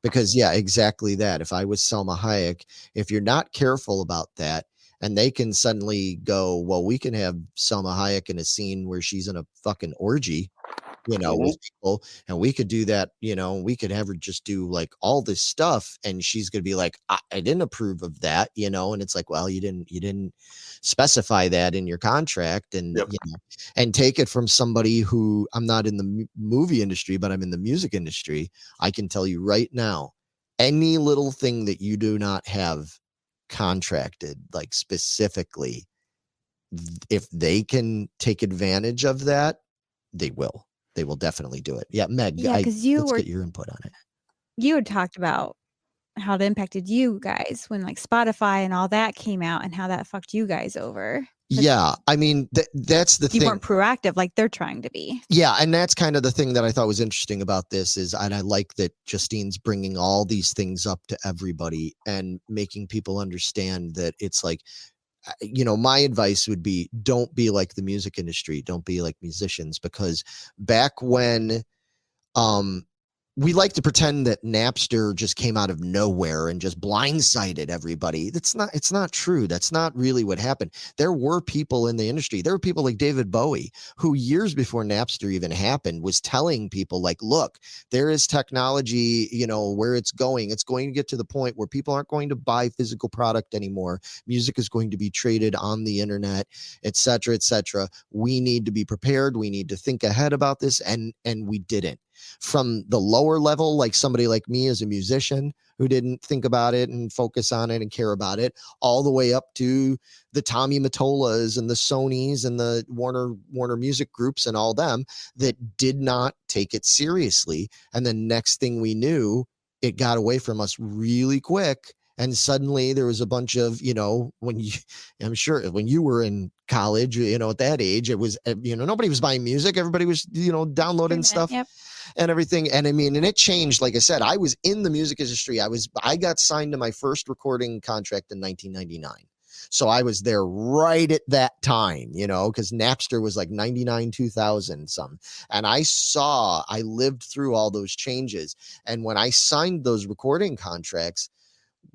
Because yeah, exactly that. If I was Selma Hayek, if you're not careful about that, and they can suddenly go, well, we can have Selma Hayek in a scene where she's in a fucking orgy, with people, and we could do that, we could have her just do like all this stuff, and she's gonna be like, I didn't approve of that, and it's like, well, you didn't specify that in your contract, and Yep. and take it from somebody who, I'm not in the movie industry, but I'm in the music industry. I can tell you right now, any little thing that you do not have contracted, like specifically, if they can take advantage of that, they will definitely do it. Yeah, Meg, Yeah, because let's get your input on it. you had talked about how it impacted you guys when like Spotify and all that came out and how that fucked you guys over. Yeah, I mean, that's the You thing. weren't proactive like they're trying to be. Yeah, and that's kind of the thing that I thought was interesting about this is, and I like that Justine's bringing all these things up to everybody and making people understand that it's like, my advice would be, don't be like the music industry, don't be like musicians, because back when we like to pretend that Napster just came out of nowhere and just blindsided everybody. It's not true. That's not really what happened. There were people in the industry. There were people like David Bowie, who years before Napster even happened was telling people like, look, there is technology, where it's going. It's going to get to the point where people aren't going to buy physical product anymore. Music is going to be traded on the internet, et cetera, et cetera. We need to be prepared. We need to think ahead about this. And we didn't. From the lower level, like somebody like me as a musician who didn't think about it and focus on it and care about it, all the way up to the Tommy Mottolas and the Sonys and the Warner Music Groups and all them that did not take it seriously. And the next thing we knew, it got away from us really quick. And suddenly there was a bunch of, I'm sure when you were in college, at that age, it was, nobody was buying music. Everybody was, downloading stuff. Yep. And everything. And I mean, and it changed. Like I said, I was in the music industry. I got signed to my first recording contract in 1999. So I was there right at that time, because Napster was like 99, 2000 something. And I lived through all those changes. And when I signed those recording contracts,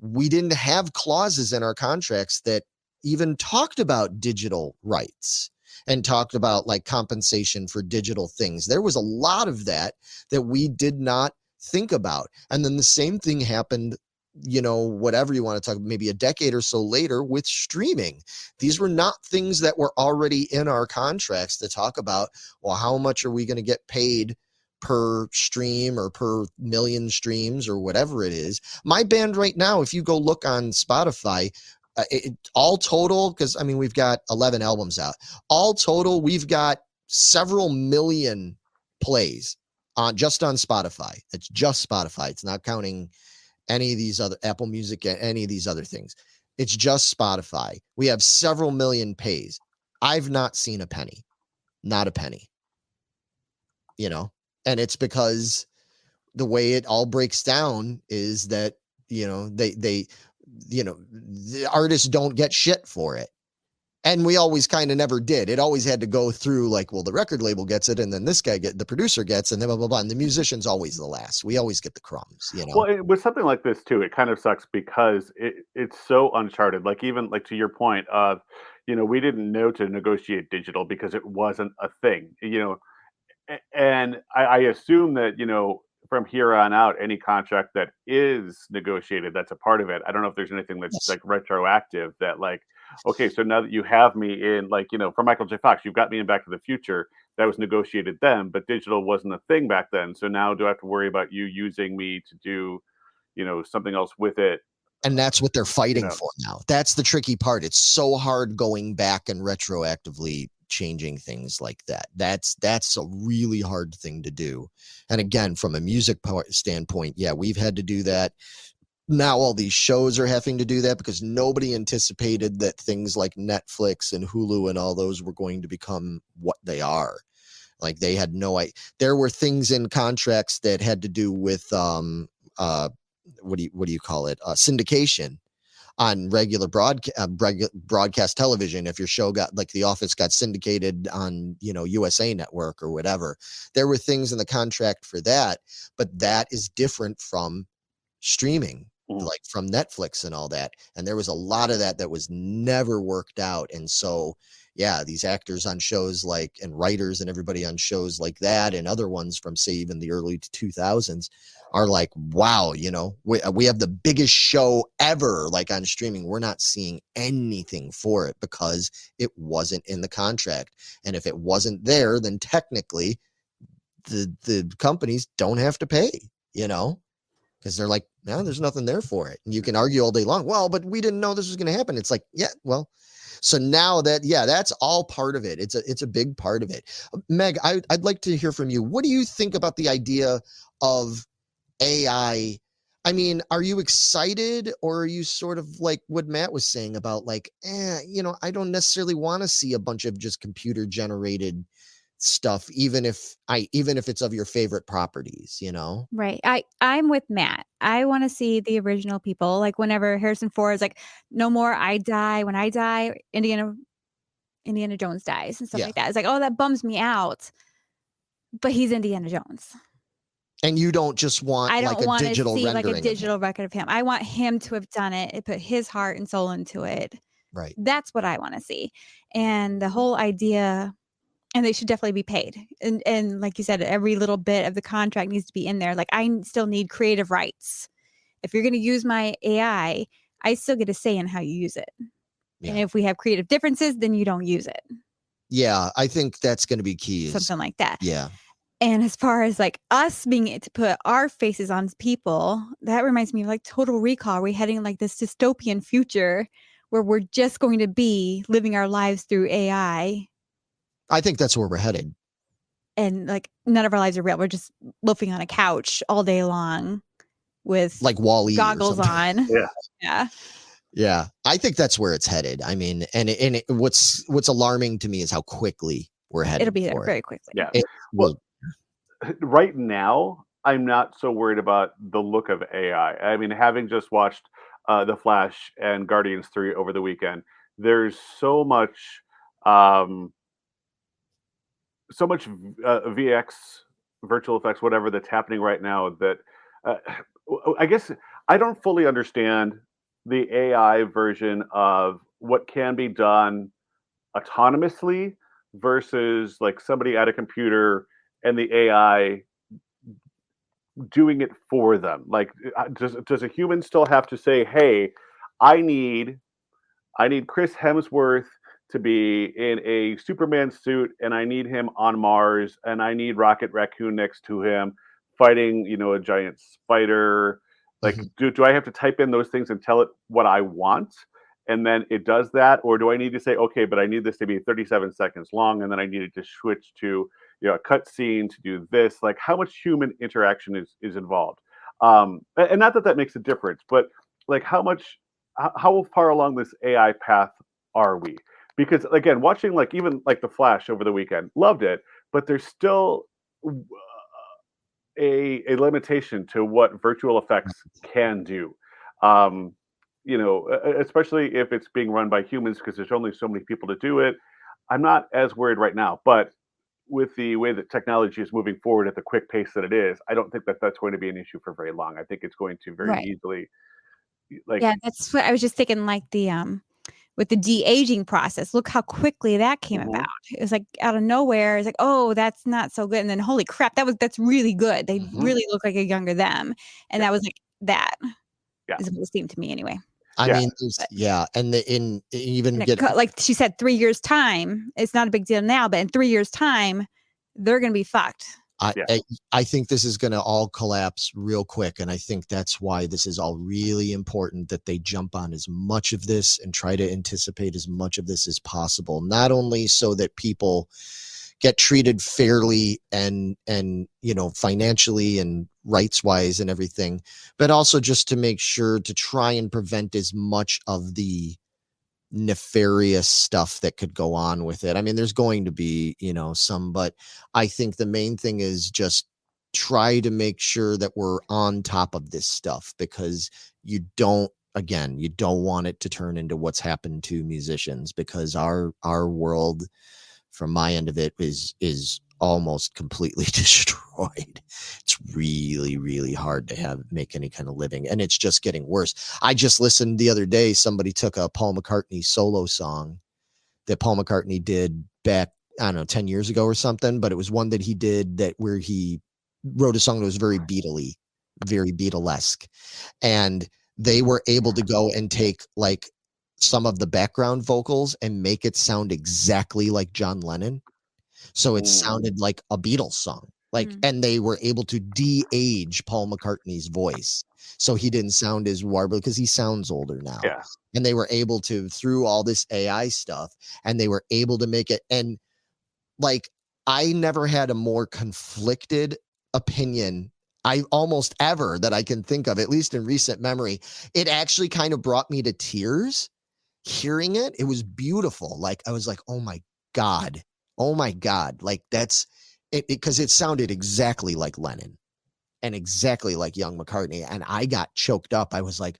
we didn't have clauses in our contracts that even talked about digital rights and talked about like compensation for digital things. There was a lot of that we did not think about. And then the same thing happened, whatever you want to talk, maybe a decade or so later with streaming. These were not things that were already in our contracts to talk about, well, how much are we going to get paid per stream or per million streams or whatever it is. My band right now, if you go look on Spotify, all total, because I mean, we've got 11 albums out. All total, we've got several million plays just on Spotify. It's just Spotify. It's not counting any of these other Apple Music, any of these other things. It's just Spotify. We have several million pays. I've not seen a penny, not a penny, and it's because the way it all breaks down is that, the artists don't get shit for it. And we always kind of never did. It always had to go through like, well, the record label gets it, and then this guy the producer gets, and then blah, blah, blah. And the musician's always the last. We always get the crumbs, Well, with something like this too, it kind of sucks because it's so uncharted. Like, even like to your point of, we didn't know to negotiate digital because it wasn't a thing, and I assume that, from here on out, any contract that is negotiated, that's a part of it. I don't know if there's anything that's Yes. like retroactive that like, okay, so now that you have me in, like, for Michael J. Fox, you've got me in Back to the Future. That was negotiated then, but digital wasn't a thing back then. So now do I have to worry about you using me to do, something else with it? And that's what they're fighting for now. That's the tricky part. It's so hard going back and retroactively changing things like that. That's a really hard thing to do. And again, from a music standpoint, yeah, we've had to do that. Now all these shows are having to do that because nobody anticipated that things like Netflix and Hulu and all those were going to become what they are. Like, they had no idea. There were things in contracts that had to do with what do you call it? Syndication on regular broadcast television. If your show got, like, The Office got syndicated on, USA Network or whatever, there were things in the contract for that, but that is different from streaming, like from Netflix and all that. And there was a lot of that was never worked out. And so, yeah, these actors on shows like, and writers and everybody on shows like that and other ones from, say, even the early 2000s are like, wow, we have the biggest show ever, like, on streaming. We're not seeing anything for it because it wasn't in the contract. And if it wasn't there, then technically the companies don't have to pay, because they're like, no, there's nothing there for it. And you can argue all day long, well, but we didn't know this was going to happen. It's like, yeah, well, so now that, yeah, that's all part of it. It's a big part of it. Meg, I'd like to hear from you. What do you think about the idea of AI? I mean, are you excited, or are you sort of like what Matt was saying about like, I don't necessarily want to see a bunch of just computer generated stuff, even if it's of your favorite properties, Right. I'm with Matt. I want to see the original people. Like, whenever Harrison Ford is like, no more I die. When I die, Indiana Jones dies and stuff Yeah. like that. It's like, oh, that bums me out. But he's Indiana Jones. And you don't just want I like don't a want to digital see like rendering a of him. digital record of him. I want him to have done it. It put his heart and soul into it. Right. That's what I want to see. And the whole idea, and they should definitely be paid. And like you said, every little bit of the contract needs to be in there. Like, I still need creative rights. If you're going to use my AI, I still get a say in how you use it. Yeah. And if we have creative differences, then you don't use it. Yeah, I think that's going to be key. Something like that. Yeah. And as far as like us being able to put our faces on people, that reminds me of like Total Recall. We're heading like this dystopian future where we're just going to be living our lives through AI. I think that's where we're headed. And like, none of our lives are real. We're just loafing on a couch all day long with like Wall-E goggles on. Yeah. Yeah. Yeah. I think that's where it's headed. I mean, and what's alarming to me is how quickly we're headed. It'll be there for very quickly. Yeah. It will. Right now, I'm not so worried about the look of AI. I mean, having just watched The Flash and Guardians 3 over the weekend, there's so much VX, virtual effects, whatever, that's happening right now that I guess I don't fully understand the AI version of what can be done autonomously versus like somebody at a computer and the AI doing it for them. Like, does a human still have to say, "Hey, I need Chris Hemsworth to be in a Superman suit, and I need him on Mars, and I need Rocket Raccoon next to him fighting, a giant spider." Like, do I have to type in those things and tell it what I want? and then it does that, or do I need to say, okay, but I need this to be 37 seconds long, and then I needed to switch to a cut scene to do this? Like, how much human interaction is involved? And not that makes a difference, but like how far along this AI path are we? Because again, watching like even like The Flash over the weekend, loved it, but there's still a limitation to what virtual effects can do. Um, especially if it's being run by humans, because there's only so many people to do it. I'm not as worried right now, but with the way that technology is moving forward at the quick pace that it is, I don't think that that's going to be an issue for very long. I think it's going to very Right. easily, like, Yeah, that's what I was just thinking, like with the de-aging process. Look how quickly that came Mhm. about. It was like out of nowhere. It's like, oh, that's not so good. And then holy crap, that's really good. They Mhm. really look like a younger them. And Yeah. that was like that Yeah. is what it seemed to me anyway. I Yeah. mean, But- and even And get like she said, 3 years time, it's not a big deal now, but in 3 years time, they're gonna be fucked. Yeah. I think this is going to all collapse real quick. And I think that's why this is all really important, that they jump on as much of this and try to anticipate as much of this as possible. Not only so that people get treated fairly and financially and rights wise and everything, but also just to make sure to try and prevent as much of the nefarious stuff that could go on with it. I mean, there's going to be, some, but I think the main thing is just try to make sure that we're on top of this stuff, because you don't want it to turn into what's happened to musicians, because our world, from my end of it, is almost completely destroyed. It's really, really hard to make any kind of living, and it's just getting worse. I just listened the other day, somebody took a Paul McCartney solo song that Paul McCartney did back, I don't know, 10 years ago or something, but it was one that he did where he wrote a song that was very Beatle-y, very Beatlesque, and they were able to go and take like some of the background vocals and make it sound exactly like John Lennon. So it sounded like a Beatles song. And they were able to de-age Paul McCartney's voice, so he didn't sound as warbly, because he sounds older now. Yeah. And they were able to, through all this AI stuff, and they were able to make it. And like, I never had a more conflicted opinion I almost ever that I can think of, at least in recent memory. It actually kind of brought me to tears hearing it. It was beautiful. Like, I was like, oh my God. Like, that's it, because it sounded exactly like Lennon and exactly like young McCartney. And I got choked up. I was like,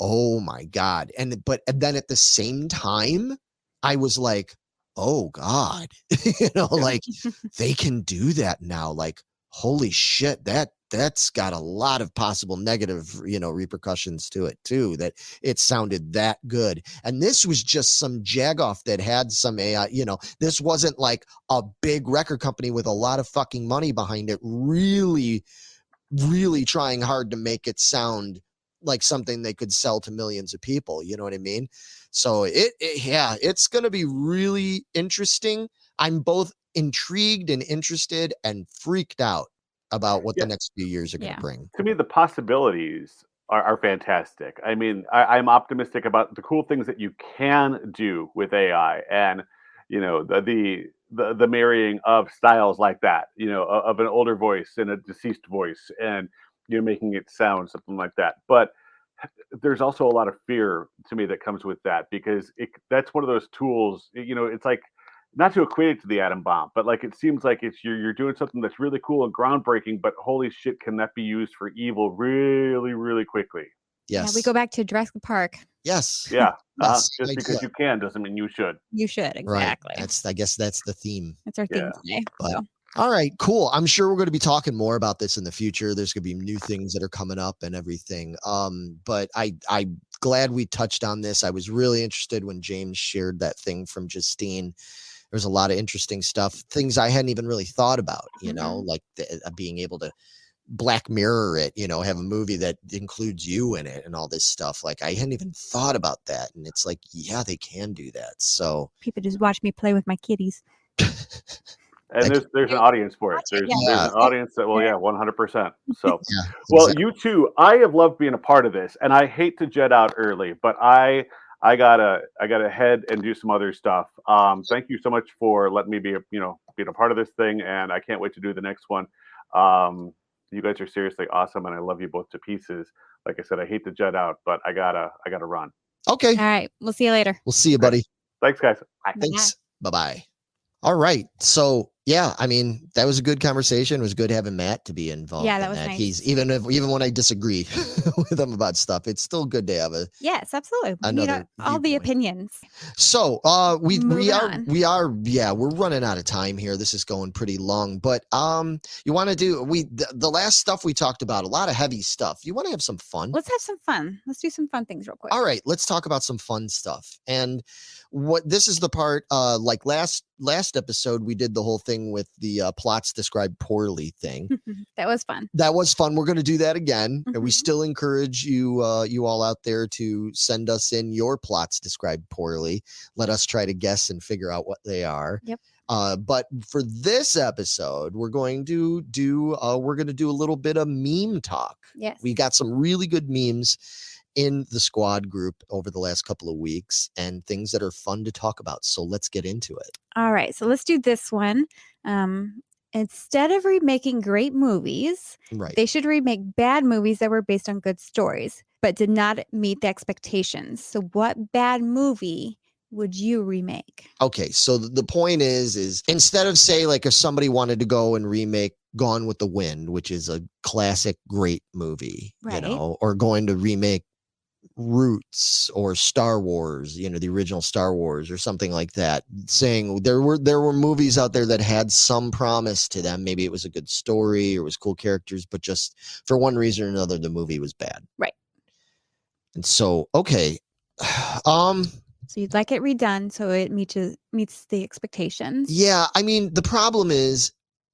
oh my God. And then at the same time, I was like, oh God, like, they can do that now. Like, holy shit, that's got a lot of possible negative, repercussions to it too, that it sounded that good. And this was just some jagoff that had some AI, this wasn't like a big record company with a lot of fucking money behind it, really, really trying hard to make it sound like something they could sell to millions of people. You know what I mean? So it's going to be really interesting. I'm both intrigued and interested and freaked out about what the next few years are going to bring. To me, the possibilities are fantastic. I mean, I'm optimistic about the cool things that you can do with AI, and the marrying of styles like that, of an older voice and a deceased voice, and making it sound something like that. But there's also a lot of fear to me that comes with that, because that's one of those tools. It's like, not to equate it to the atom bomb, but like, it seems like it's you're doing something that's really cool and groundbreaking, but holy shit, can that be used for evil really, really quickly? Yes. Yeah, we go back to Jurassic Park. Yes. Yeah. Yes, just because you can doesn't mean you should. You should, exactly. Right. I guess that's the theme. That's our theme today. But, So. all right, cool. I'm sure we're going to be talking more about this in the future. There's going to be new things that are coming up and everything. But I'm glad we touched on this. I was really interested when James shared that thing from Justine. There's a lot of interesting stuff, things I hadn't even really thought about, like being able to Black Mirror it, have a movie that includes you in it and all this stuff. Like, I hadn't even thought about that. And it's like, yeah, they can do that. So people just watch me play with my kitties. And there's an audience for it. There's an audience that 100%. So, well, you two, I have loved being a part of this, and I hate to jet out early, but I I gotta head and do some other stuff. Thank you so much for letting me be being a part of this thing, and I can't wait to do the next one. You guys are seriously awesome, and I love you both to pieces. Like I said, I hate to jet out, but I gotta run. Okay. All right. We'll see you later. We'll see you, buddy. Thanks, guys. Bye. Thanks. Bye-bye. All right. So yeah, I mean, that was a good conversation. It was good having Matt to be involved. Yeah, that in was that. nice. He's even when I disagree with him about stuff, it's still good to have a Yes, absolutely. another All the viewpoint. opinions. So we Moving are on. we're running out of time here. This is going pretty long, but you want to do the last stuff we talked about, a lot of heavy stuff. You want to have some fun? Let's have some fun. Let's do some fun things real quick. All right, let's talk about some fun stuff. And this is the part, like last episode, we did the whole thing with the plots described poorly thing. That was fun. That was fun. We're going to do that again. And we Mhm. still encourage you all out there to send us in your plots described poorly. Let us try to guess and figure out what they are. Yep. But for this episode, we're going to do a little bit of meme talk. Yes. We got some really good memes in the squad group over the last couple of weeks and things that are fun to talk about. So let's get into it. All right. So let's do this one. Instead of remaking great movies, Right. they should remake bad movies that were based on good stories, but did not meet the expectations. So what bad movie would you remake? Okay. So the point is instead of, say, like if somebody wanted to go and remake Gone with the Wind, which is a classic, great movie, Right. or going to remake Roots or Star Wars, the original Star Wars or something like that, saying there were movies out there that had some promise to them. Maybe it was a good story or it was cool characters, but just for one reason or another, the movie was bad. Right. And so, okay. So you'd like it redone so it meets the expectations. Yeah. I mean, the problem is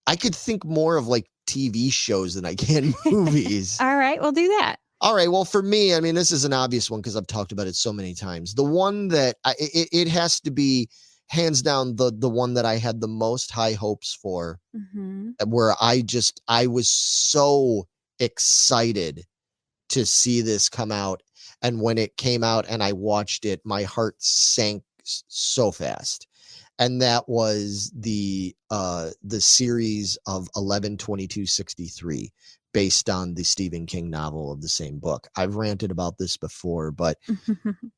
I could think more of like TV shows than I can movies. All right, we'll do that. All right. Well, for me, I mean, this is an obvious one because I've talked about it so many times. The one that it has to be hands down the one that I had the most high hopes for, where I was so excited to see this come out. And when it came out and I watched it, my heart sank so fast. And that was the series of 11/22/63, based on the Stephen King novel of the same book. I've ranted about this before, but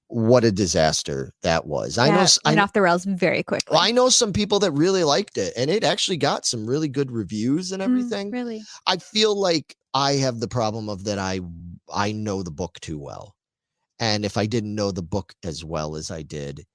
what a disaster that was. I went off the rails very quickly. Well, I know some people that really liked it, and it actually got some really good reviews and everything. Really? I feel like I have the problem of that I know the book too well. And if I didn't know the book as well as I did,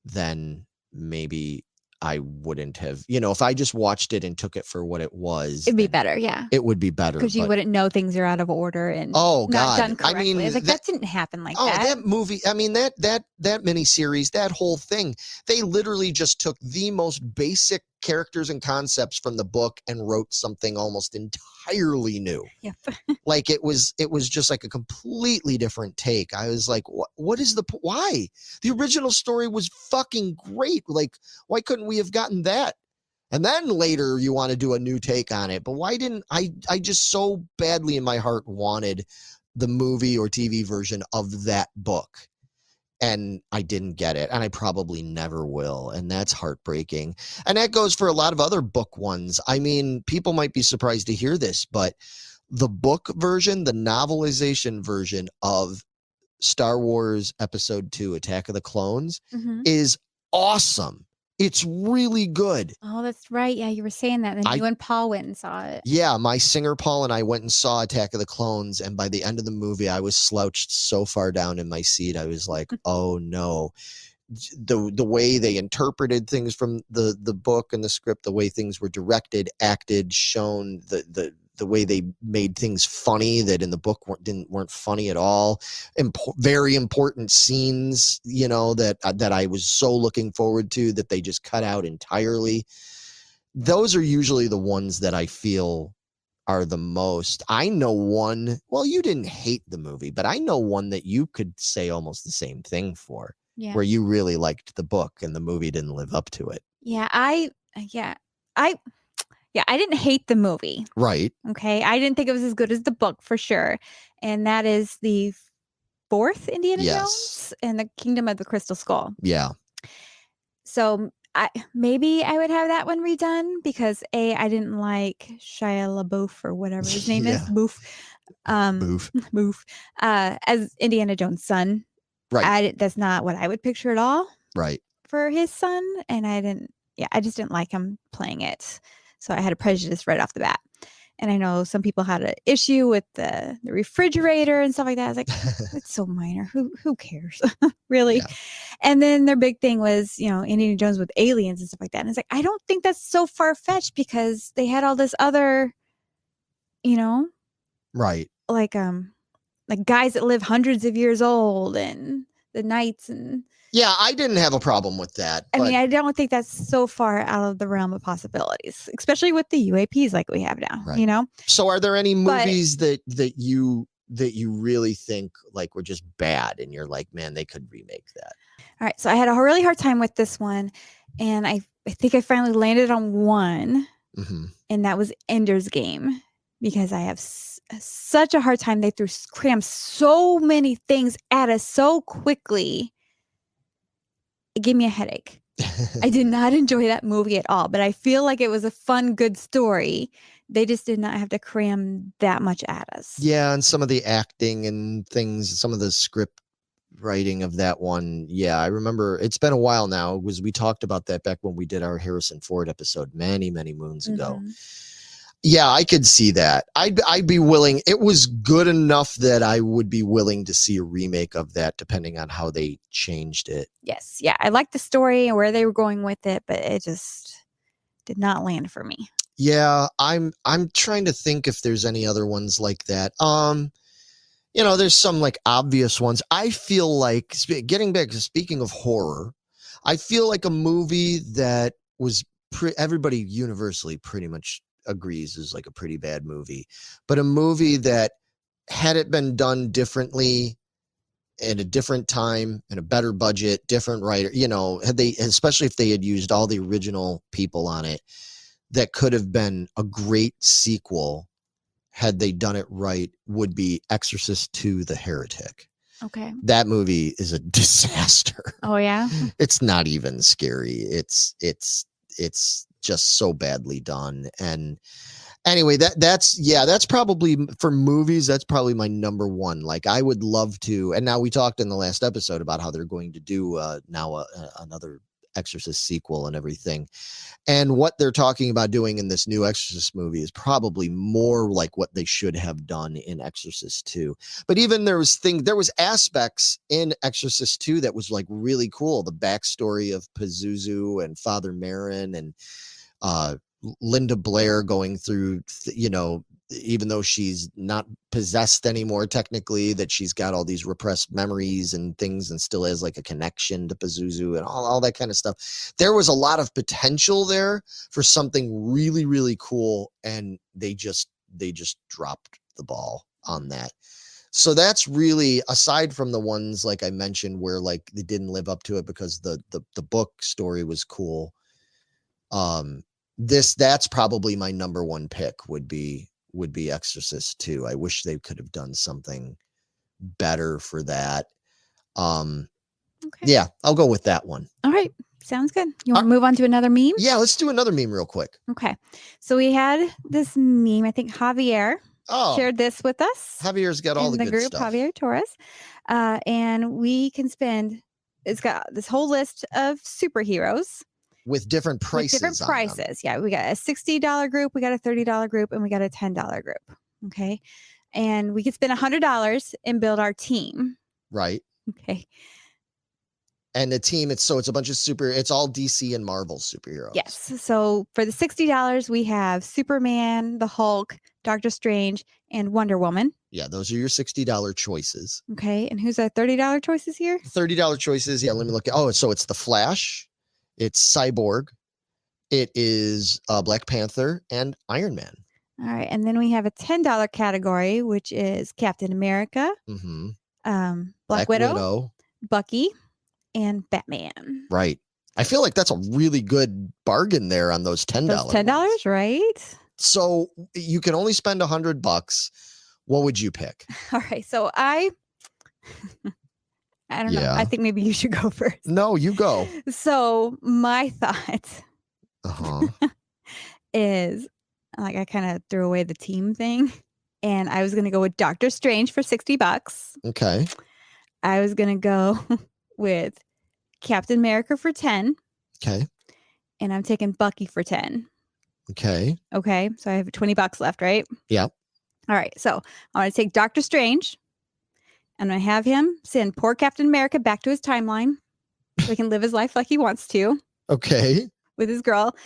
then maybe I wouldn't have, if I just watched it and took it for what it was, It'd be better, yeah. it would be better. Because you wouldn't know things are out of order and God. not done correctly. I mean, It's like that didn't happen like that. that movie, I mean, that miniseries, that whole thing, they literally just took the most basic characters and concepts from the book and wrote something almost entirely new. Yep. Like it was just like a completely different take. I was like, what is why? The original story was fucking great. Like, why couldn't we have gotten that? And then later you want to do a new take on it. But why didn't I just so badly in my heart wanted the movie or TV version of that book. And I didn't get it. And I probably never will. And that's heartbreaking. And that goes for a lot of other book ones. I mean, people might be surprised to hear this, but the book version, the novelization version of Star Wars Episode 2, Attack of the Clones, is awesome. It's really good. Oh, that's right. Yeah, you were saying that. Then you and Paul went and saw it. Yeah, my singer Paul and I went and saw Attack of the Clones, and by the end of the movie, I was slouched so far down in my seat. I was like, oh no. The way they interpreted things from the book and the script, the way things were directed, acted, shown, the way they made things funny that in the book weren't funny at all. Very important scenes, that I was so looking forward to that they just cut out entirely. Those are usually the ones that I feel are the most. I know one. Well, you didn't hate the movie, but I know one that you could say almost the same thing for. Yeah. Where you really liked the book and the movie didn't live up to it. Yeah, I didn't hate the movie. Right. Okay. I didn't think it was as good as the book for sure. And that is the fourth Indiana Yes. Jones and the Kingdom of the Crystal Skull. Yeah. So maybe I would have that one redone because I didn't like Shia LaBeouf or whatever his name is. Yeah. Boof. Boof. Boof. As Indiana Jones' son. Right. That's not what I would picture at all Right. for his son. And I just didn't like him playing it. So I had a prejudice right off the bat. And I know some people had an issue with the refrigerator and stuff like that. I was like, it's so minor. Who cares? Really? Yeah. And then their big thing was, Indiana Jones with aliens and stuff like that. And it's like, I don't think that's so far-fetched because they had all this other, Right. like guys that live hundreds of years old and the knights and Yeah, I didn't have a problem with that. I mean, I don't think that's so far out of the realm of possibilities, especially with the UAPs like we have now, Right. So are there any movies that you really think like were just bad and you're like, man, they could remake that? All right. So I had a really hard time with this one. And I think I finally landed on one. Mm-hmm. And that was Ender's Game. Because I have such a hard time. They cram so many things at us so quickly. It gave me a headache. I did not enjoy that movie at all, but I feel like it was a fun, good story. They just did not have to cram that much at us. Yeah, and some of the acting and things, some of the script writing of that one. Yeah, I remember it's been a while now. We talked about that back when we did our Harrison Ford episode many, many moons ago. Mm-hmm. Yeah, I could see that. I'd be willing. It was good enough that I would be willing to see a remake of that, depending on how they changed it. Yes, yeah, I liked the story and where they were going with it, but it just did not land for me. Yeah, I'm trying to think if there's any other ones like that. There's some like obvious ones. I feel like getting back to speaking of horror, I feel like a movie that was everybody universally pretty much agrees is like a pretty bad movie, but a movie that had it been done differently at a different time and a better budget, different writer, especially if they had used all the original people on it, that could have been a great sequel had they done it right, would be Exorcist II: The Heretic. Okay. That movie is a disaster. Oh yeah. It's not even scary. It's just so badly done. And anyway, that's probably for movies. That's probably my number one. Like I would love to. And now we talked in the last episode about how they're going to do another Exorcist sequel and everything. And what they're talking about doing in this new Exorcist movie is probably more like what they should have done in Exorcist 2. But even there was aspects in Exorcist 2 that was like really cool. The backstory of Pazuzu and Father Merrin and Linda Blair going through, even though she's not possessed anymore, technically, that she's got all these repressed memories and things and still has like a connection to Pazuzu and all that kind of stuff. There was a lot of potential there for something really, really cool. And they just dropped the ball on that. So that's really, aside from the ones like I mentioned where like they didn't live up to it because the book story was cool. That's probably my number one pick would be Exorcist 2. I wish they could have done something better for that. Okay. Yeah, I'll go with that one. All right. Sounds good. You want to move on to another meme? Yeah, let's do another meme real quick. Okay. So we had this meme. I think Javier shared this with us. Javier's got all the good group, stuff. Javier Torres. And we can it's got this whole list of superheroes. With different prices. Yeah. We got a $60 group, we got a $30 group, and we got a $10 group. Okay. And we could spend $100 and build our team. Right. Okay. And the team, it's a bunch of it's all DC and Marvel superheroes. Yes. So for the $60, we have Superman, the Hulk, Doctor Strange, and Wonder Woman. Yeah, those are your $60 choices. Okay. And who's our $30 choices here? $30 choices. Yeah, let me look at. So it's the Flash, it's Cyborg, it is Black Panther, and Iron Man. All right. And then we have a $10 category, which is Captain America, Black Widow, Bucky, and Batman. Right. I feel like that's a really good bargain there on those $10. Those $10, right? So you can only spend $100. What would you pick? All right. So I I don't know. Yeah. I think maybe you should go first. No, you go. So my thought Uh-huh. is like I kind of threw away the team thing, and I was gonna go with Doctor Strange for $60. Okay. I was gonna go with Captain America for 10, Okay. and I'm taking Bucky for 10. Okay. Okay, so I have $20 left, right? Yep. All right, so I'm gonna take Doctor Strange. I'm gonna have him send poor Captain America back to his timeline so he can live his life like he wants to Okay. with his girl.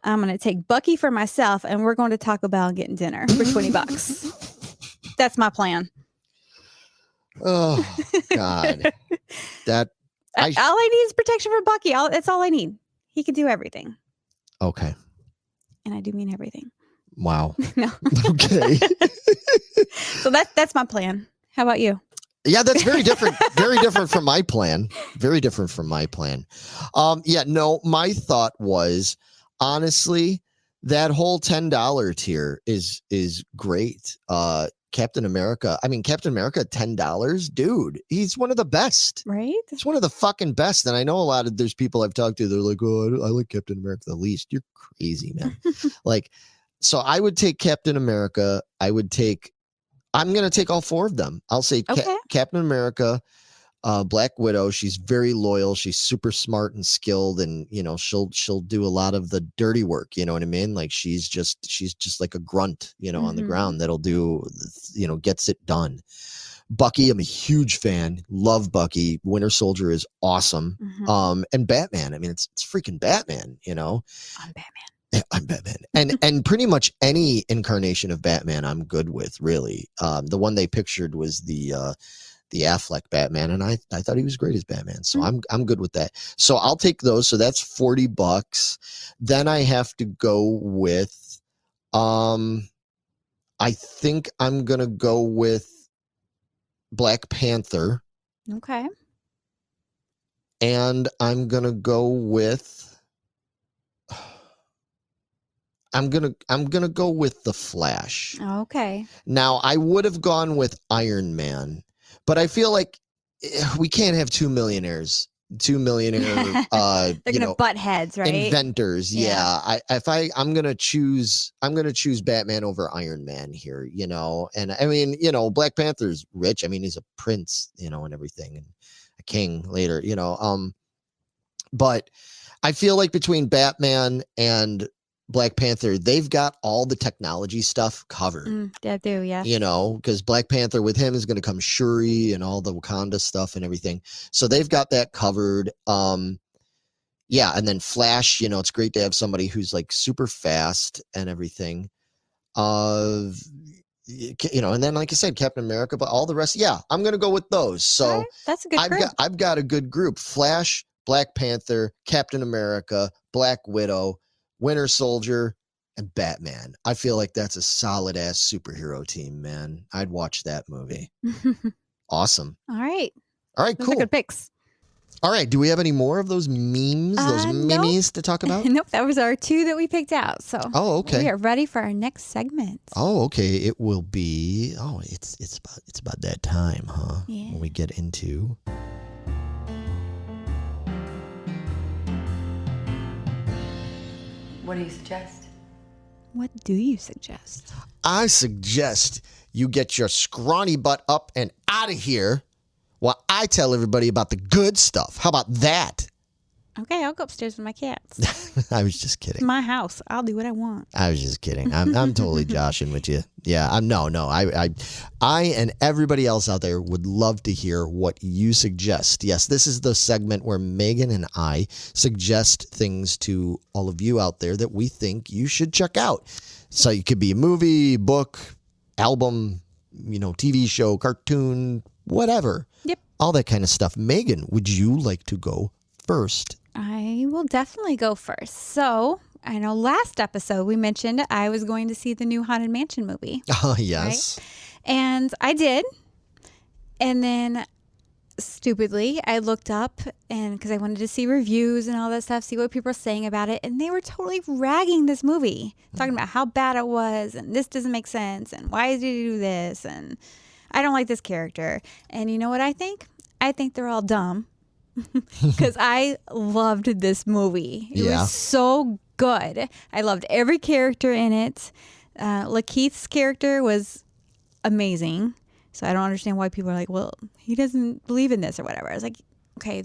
I'm gonna take Bucky for myself, and we're going to Taco Bell and getting dinner for $20. That's my plan. Oh God. That All I need is protection for Bucky. That's all I need. He can do everything, okay. and I do mean everything. Wow. No. Okay. So that's my plan. How about you? Yeah, that's very different. Very different from my plan. Very different from my plan. Yeah, no, my thought was honestly that whole $10 tier is great. Captain America. I mean, Captain America, $10, dude. He's one of the best. Right? It's one of the fucking best. And I know there's people I've talked to. They're like, oh, I like Captain America the least. You're crazy, man. Like, so I would take Captain America. I'm going to take all four of them. I'll say Okay. Captain America, Black Widow. She's very loyal. She's super smart and skilled, and she'll do a lot of the dirty work. You know what I mean? Like she's just like a grunt, on the ground that'll do, gets it done. Bucky, I'm a huge fan. Love Bucky. Winter Soldier is awesome. And Batman. I mean, it's freaking Batman. I'm Batman. I'm Batman. And pretty much any incarnation of Batman I'm good with, really. The one they pictured was the Affleck Batman, and I thought he was great as Batman. So I'm good with that. So I'll take those. So that's $40. Then I have to go with I think I'm gonna go with Black Panther. Okay. And I'm gonna go with I'm gonna go with the Flash. Okay. Now I would have gone with Iron Man, but I feel like we can't have two millionaire They're gonna butt heads, right? inventors. Yeah. I'm gonna choose Batman over Iron Man here, and I mean, Black Panther's rich. I mean, he's a prince, and everything, and a king later, but I feel like between Batman and Black Panther, they've got all the technology stuff covered. They do, yeah. Because Black Panther with him is going to come Shuri and all the Wakanda stuff and everything. So they've got that covered. Yeah, and then Flash, it's great to have somebody who's like super fast and everything. And then like I said, Captain America, but all the rest, yeah, I'm going to go with those. So right. That's a good group. I've got a good group. Flash, Black Panther, Captain America, Black Widow, Winter Soldier, and Batman. I feel like that's a solid ass superhero team, man. I'd watch that movie. Awesome. All right. Those Those are good picks. All right. Do we have any more of those memes, those memes to talk about? Nope. That was our two that we picked out. So okay. We are ready for our next segment. Oh, okay. It will be. Oh, it's about that time, huh? Yeah. When we get into. What do you suggest? What do you suggest? I suggest you get your scrawny butt up and out of here while I tell everybody about the good stuff. How about that? Okay, I'll go upstairs with my cats. I was just kidding. It's my house. I'll do what I want. I was just kidding. I'm totally joshing with you. Yeah, I and everybody else out there would love to hear what you suggest. Yes, this is the segment where Megan and I suggest things to all of you out there that we think you should check out. So it could be a movie, book, album, TV show, cartoon, whatever. Yep. All that kind of stuff. Megan, would you like to go first? I will definitely go first. So I know last episode we mentioned I was going to see the new Haunted Mansion movie. Oh, yes. Right? And I did. And then stupidly, I looked up and because I wanted to see reviews and all that stuff, see what people are saying about it. And they were totally ragging this movie, talking about how bad it was and this doesn't make sense and why did you do this? And I don't like this character. And you know what I think? I think they're all dumb because I loved this movie. It was so good. I loved every character in it. Lakeith's character was amazing. So I don't understand why people are like, well, he doesn't believe in this or whatever. I was like, okay,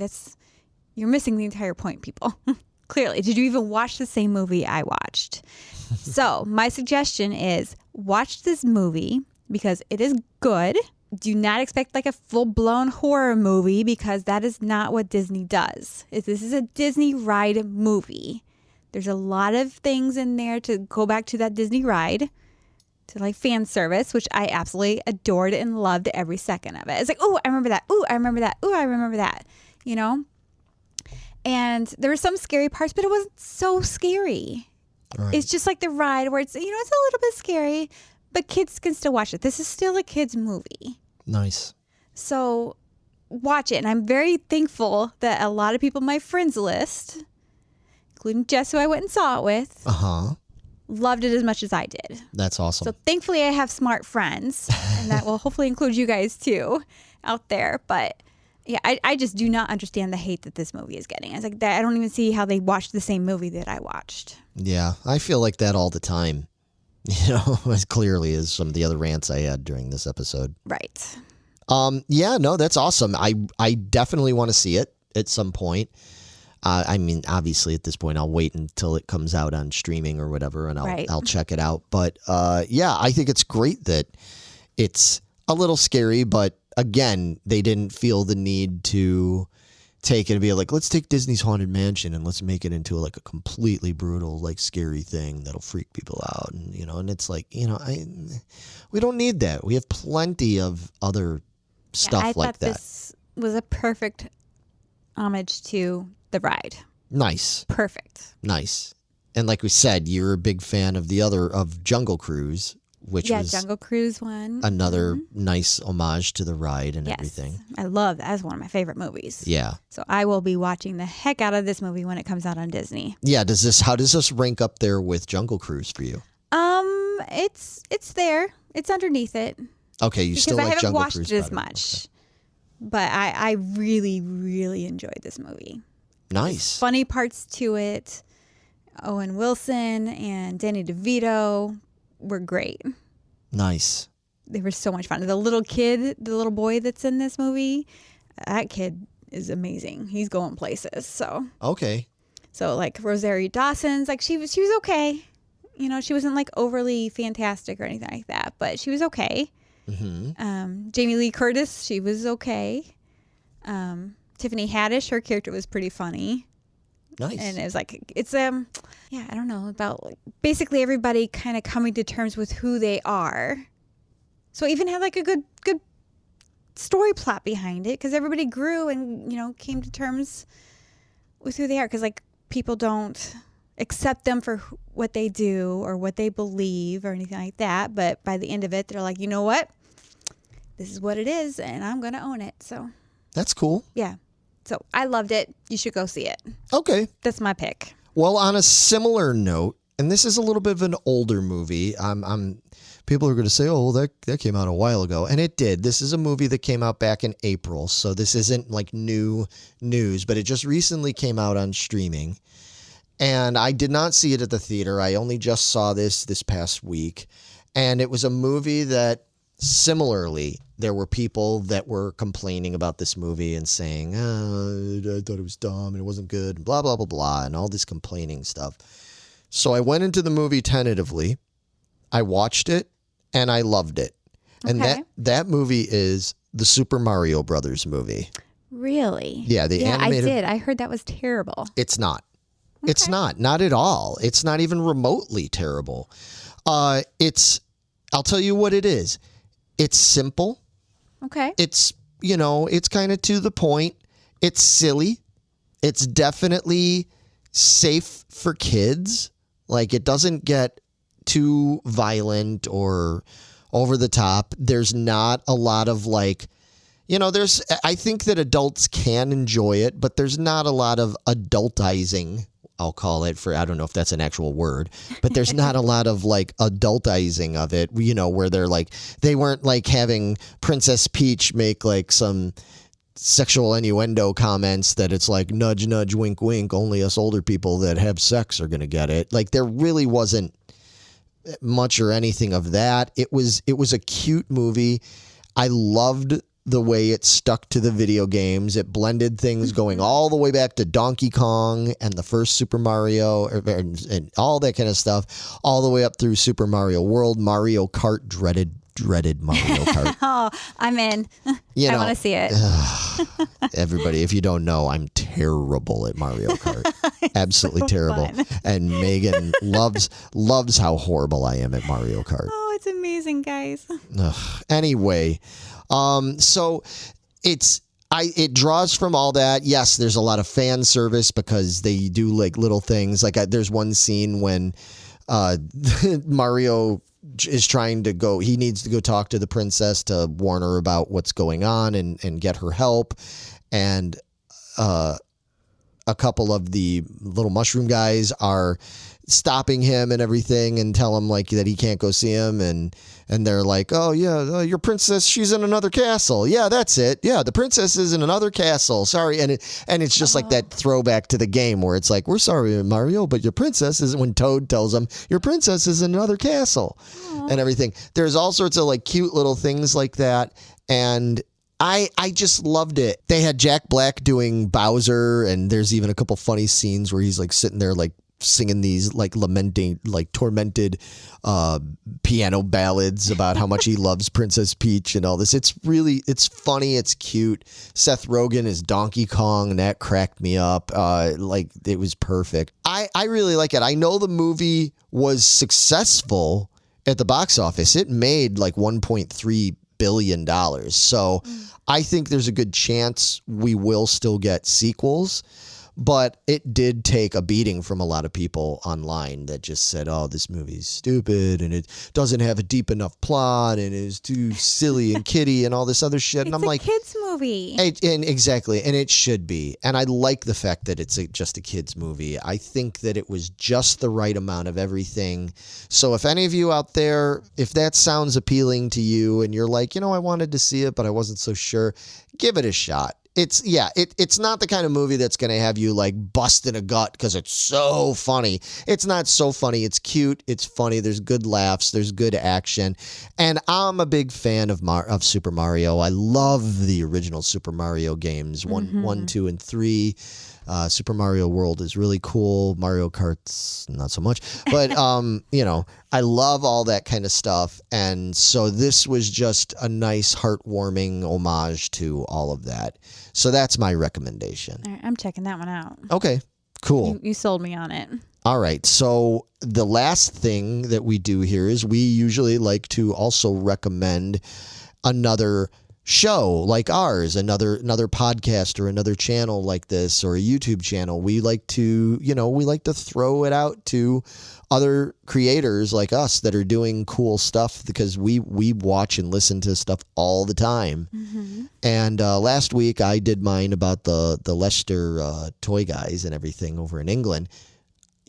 you're missing the entire point, people. Clearly. Did you even watch the same movie I watched? So my suggestion is watch this movie because it is good. Do not expect like a full-blown horror movie because that is not what Disney does. This is a Disney ride movie. There's a lot of things in there to go back to that Disney ride, to like fan service, which I absolutely adored and loved every second of it. It's like, oh, I remember that. Oh, I remember that. Oh, I remember that. You know? And there were some scary parts, but it wasn't so scary. Right. It's just like the ride where it's, it's a little bit scary, but kids can still watch it. This is still a kid's movie. Nice. So watch it. And I'm very thankful that a lot of people on my friends list, including Jess, who I went and saw it with, loved it as much as I did. That's awesome. So thankfully I have smart friends, and that will hopefully include you guys too out there. But yeah, I just do not understand the hate that this movie is getting. It's like that. I don't even see how they watched the same movie that I watched. Yeah, I feel like that all the time. As clearly as some of the other rants I had during this episode. Right. Yeah, no, that's awesome. I definitely want to see it at some point. I mean, obviously at this point, I'll wait until it comes out on streaming or whatever, and I'll check it out. But yeah, I think it's great that it's a little scary, but again, they didn't feel the need to take it and be like, let's take Disney's Haunted Mansion and let's make it into like a completely brutal, like scary thing that'll freak people out. And, and it's like, we don't need that. We have plenty of other stuff like that. This was a perfect homage to the ride. Nice. Perfect. Nice. And like we said, you're a big fan of of Jungle Cruise, which was Jungle Cruise one. Another nice homage to the ride and everything. I love that. That's one of my favorite movies. Yeah. So I will be watching the heck out of this movie when it comes out on Disney. Yeah. How does this rank up there with Jungle Cruise for you? It's there. It's underneath it. Okay, you still like Jungle Cruise because I haven't watched it as much. Okay. But I really, really enjoyed this movie. Nice. There's funny parts to it. Owen Wilson and Danny DeVito were great. Nice. They were so much fun. The little boy that's in this movie, that kid is amazing. He's going places. So okay. So like Rosario Dawson's, like she was okay. She wasn't like overly fantastic or anything like that, but she was okay. Mm-hmm. Jamie Lee Curtis, she was okay. Tiffany Haddish, her character was pretty funny. Nice. And it was like, I don't know, about like basically everybody kind of coming to terms with who they are. So it even had like a good story plot behind it because everybody grew and, came to terms with who they are. Because like people don't accept them for what they do or what they believe or anything like that. But by the end of it, they're like, you know what? This is what it is and I'm going to own it. So that's cool. Yeah. So I loved it. You should go see it. Okay. That's my pick. Well, on a similar note, and this is a little bit of an older movie. People are going to say, "Oh, well, that came out a while ago," and it did. This is a movie that came out back in April, so this isn't like new news, but it just recently came out on streaming. And I did not see it at the theater. I only just saw this past week, and it was a movie that similarly, there were people that were complaining about this movie and saying, I thought it was dumb and it wasn't good, and blah, blah, blah, blah, and all this complaining stuff. So I went into the movie tentatively. I watched it and I loved it. And that movie is the Super Mario Brothers movie. Really? Yeah, animated. I did. I heard that was terrible. It's not. Okay. It's not at all. It's not even remotely terrible. I'll tell you what it is. It's simple. Okay. It's, it's kind of to the point. It's silly. It's definitely safe for kids. Like, it doesn't get too violent or over the top. There's not a lot of like, I think that adults can enjoy it, but there's not a lot of adultizing I'll call it, for I don't know if that's an actual word, but there's not a lot of like adultizing of it, you know, where they're like, they weren't like having Princess Peach make like some sexual innuendo comments that it's like nudge, nudge, wink, wink, only us older people that have sex are going to get it. Like there really wasn't much or anything of that. It was a cute movie. I loved the way it stuck to the video games. It blended things going all the way back to Donkey Kong and the first Super Mario and all that kind of stuff, all the way up through Super Mario World, Mario Kart, dreaded Mario Kart. Oh, I'm in. I want to see it. Everybody, if you don't know, I'm terrible at Mario Kart. Absolutely terrible. Fun. And Megan loves how horrible I am at Mario Kart. Oh, it's amazing, guys. Anyway, so it draws from all that. Yes, there's a lot of fan service because they do like little things. Like there's one scene when Mario is trying to go, he needs to go talk to the princess to warn her about what's going on and get her help. And a couple of the little mushroom guys are stopping him and everything and tell him like that he can't go see him. And they're like, oh yeah, your princess, she's in another castle. Yeah, that's it. Yeah, the princess is in another castle. Sorry. And it's just like that throwback to the game where it's like, we're sorry, Mario, but your princess is, when Toad tells him your princess is in another castle and everything. There's all sorts of like cute little things like that. And I just loved it. They had Jack Black doing Bowser, and there's even a couple funny scenes where he's like sitting there like singing these like lamenting, like tormented piano ballads about how much he loves Princess Peach and all this. It's funny, it's cute. Seth Rogen is Donkey Kong, and that cracked me up. Like it was perfect. I really like it. I know the movie was successful at the box office. It made like $1.3 billion. So I think there's a good chance we will still get sequels. But it did take a beating from a lot of people online that just said, oh, this movie's stupid and it doesn't have a deep enough plot and is too silly and kiddie and all this other shit. And I'm like, kids movie. And exactly. And it should be. And I like the fact that it's just a kids movie. I think that it was just the right amount of everything. So if any of you out there, if that sounds appealing to you and you're like, you know, I wanted to see it, but I wasn't so sure, give it a shot. It's not the kind of movie that's going to have you like busting a gut because it's so funny. It's not so funny. It's cute. It's funny. There's good laughs. There's good action. And I'm a big fan of Super Mario. I love the original Super Mario games, 1, 2, and 3. Super Mario World is really cool. Mario Kart's not so much. But, you know, I love all that kind of stuff. And so this was just a nice, heartwarming homage to all of that. So that's my recommendation. All right, I'm checking that one out. Okay, cool. You sold me on it. All right. So the last thing that we do here is we usually like to also recommend another show like ours, another podcast or another channel like this or a YouTube channel. We like to throw it out to other creators like us that are doing cool stuff because we watch and listen to stuff all the time. And last week I did mine about the Leicester toy guys and everything over in England.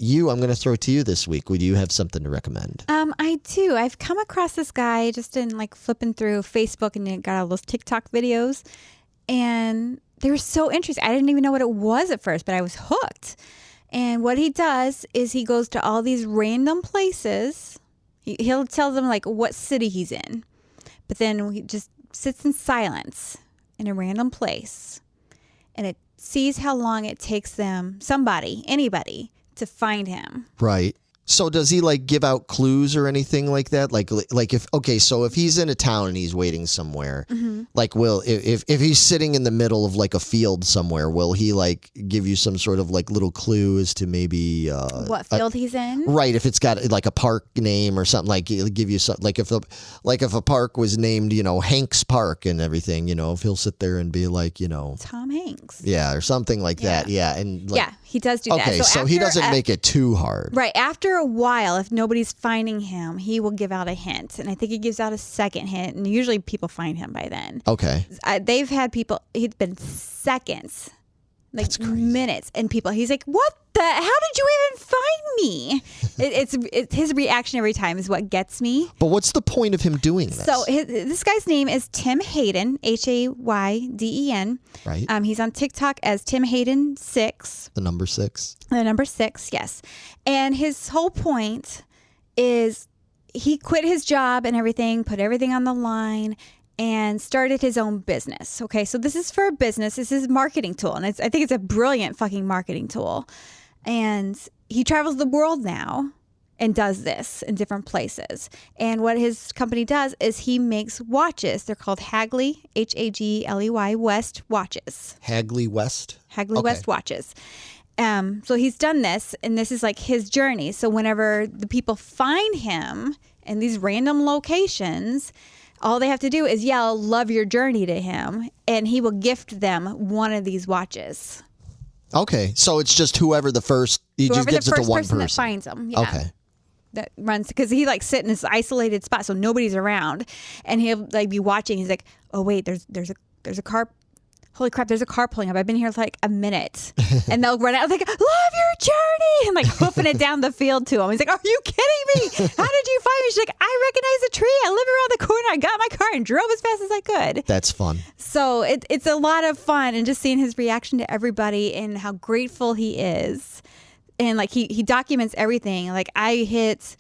I'm going to throw it to you this week. Would you have something to recommend? I do. I've come across this guy just in like flipping through Facebook and it got all those TikTok videos, and they were so interesting. I didn't even know what it was at first, but I was hooked. And what he does is he goes to all these random places. He'll tell them like what city he's in, but then he just sits in silence in a random place, and it sees how long it takes them, anybody, to find him. Right. So does he like give out clues or anything like that? Like if he's in a town and he's waiting somewhere, like if he's sitting in the middle of like a field somewhere, will he like give you some sort of like little clue as to maybe what field he's in? Right. If it's got like a park name or something, like he'll give you something, like if a park was named, you know, Hanks Park and everything, you know, if he'll sit there and be like, you know, Tom Hanks. Yeah, or something like that. Yeah. And like, yeah, he does do that. Okay, so he doesn't make it too hard. Right. After a while, if nobody's finding him, he will give out a hint. And I think he gives out a second hint. And usually people find him by then. Okay. They've had people, it's been seconds Like minutes, and he's like, what how did you even find me? It's his reaction every time is what gets me. But what's the point of him doing this? So this guy's name is Tim Hayden, Hayden. Right. He's on TikTok as Tim Hayden 6. The number 6. The number 6, yes. And his whole point is he quit his job and everything, put everything on the line, and started his own business. Okay, so this is for a business. This is a marketing tool, and I think it's a brilliant fucking marketing tool. And he travels the world now and does this in different places. And what his company does is he makes watches. They're called Hagley, Hagley West watches. Hagley West? Hagley West watches. So he's done this, and this is like his journey. So whenever the people find him in these random locations, all they have to do is yell, "Love your journey" to him, and he will gift them one of these watches. Okay, so it's just whoever the first, just gives it to one person that finds them. Yeah. Okay. That runs, because he like sit in this isolated spot, so nobody's around, and he'll like be watching. He's like, "Oh wait, there's a car. Holy crap, there's a car pulling up. I've been here for like a minute." And they'll run out like, "Love your journey," and like hoofing it down the field to him. He's like, "Are you kidding me? How did you find me?" She's like, "I recognize the tree. I live around the corner. I got my car and drove as fast as I could." That's fun. So it's a lot of fun, and just seeing his reaction to everybody and how grateful he is. And like he documents everything. Like I hit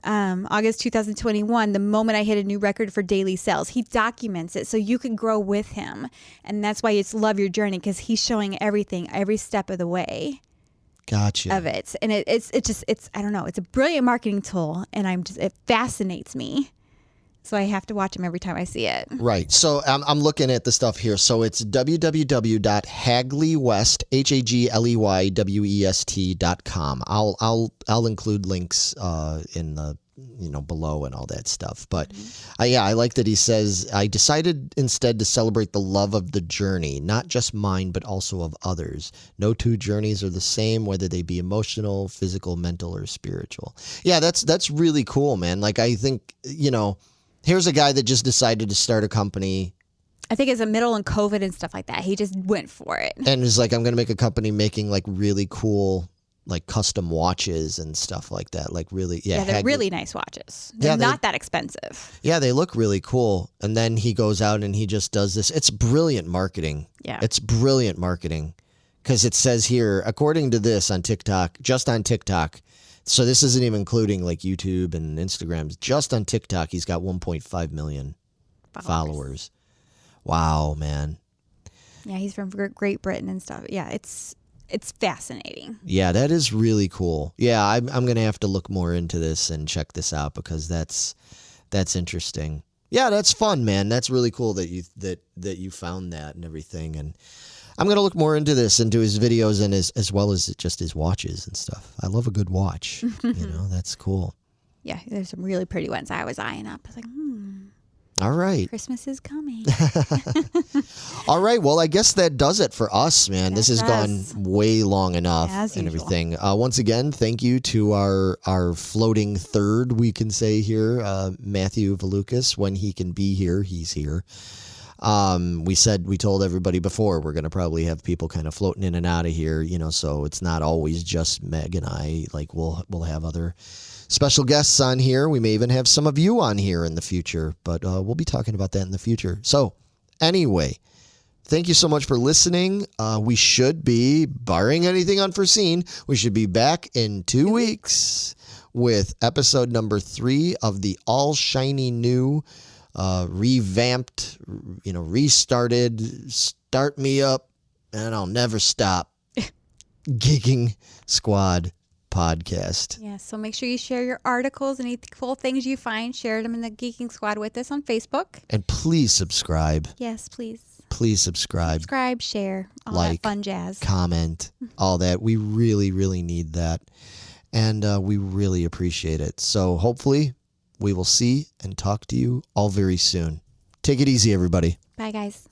August 2021, the moment I hit a new record for daily sales. He documents it so you can grow with him. And that's why it's Love Your Journey, because he's showing everything, every step of the way. Gotcha. Of it. And it's I don't know, it's a brilliant marketing tool, and it fascinates me. So I have to watch him every time I see it. Right. So I'm looking at the stuff here. So it's www.hagleywest, HAGLEYWEST.com. I'll include links in the below and all that stuff. But I like that he says, "I decided instead to celebrate the love of the journey, not just mine, but also of others. No two journeys are the same, whether they be emotional, physical, mental, or spiritual." Yeah, that's really cool, man. Like I think, here's a guy that just decided to start a company. I think it's a middle in COVID and stuff like that. He just went for it. And is like, I'm going to make a company making like really cool, like custom watches and stuff like that. Like really, yeah, they're really nice watches. They're not that expensive. Yeah, they look really cool. And then he goes out and he just does this. It's brilliant marketing. Yeah. It's brilliant marketing. Because it says here, according to this on TikTok, just on TikTok, so this isn't even including like YouTube and Instagram. Just on TikTok, he's got 1.5 million followers. Wow, man. Yeah, he's from Great Britain and stuff. Yeah, it's fascinating. Yeah, that is really cool. Yeah, I'm going to have to look more into this and check this out, because that's interesting. Yeah, that's fun, man. That's really cool that you found that and everything. And I'm going to look more into this, into his videos, and as well as just his watches and stuff. I love a good watch. That's cool. Yeah, there's some really pretty ones I was eyeing up. I was like, All right. Christmas is coming. All right. Well, I guess that does it for us, man. This has gone way long enough and everything. Once again, thank you to our floating third, we can say here, Matthew Valukas. When he can be here, he's here. We told everybody before, we're going to probably have people kind of floating in and out of here, so it's not always just Meg and I. Like we'll have other special guests on here. We may even have some of you on here in the future, but we'll be talking about that in the future. So anyway, thank you so much for listening. We should be, barring anything unforeseen, we should be back in 2 weeks with episode number 3 of the all shiny new, revamped, restarted, start me up, and I'll never stop Geeking Squad podcast. Yeah, so make sure you share your articles, any cool things you find, share them in the Geeking Squad with us on Facebook. And please subscribe. Yes, please. Please subscribe. Subscribe, share, all like, that fun jazz. Comment, all that. We really, really need that. And we really appreciate it. So hopefully we will see and talk to you all very soon. Take it easy, everybody. Bye, guys.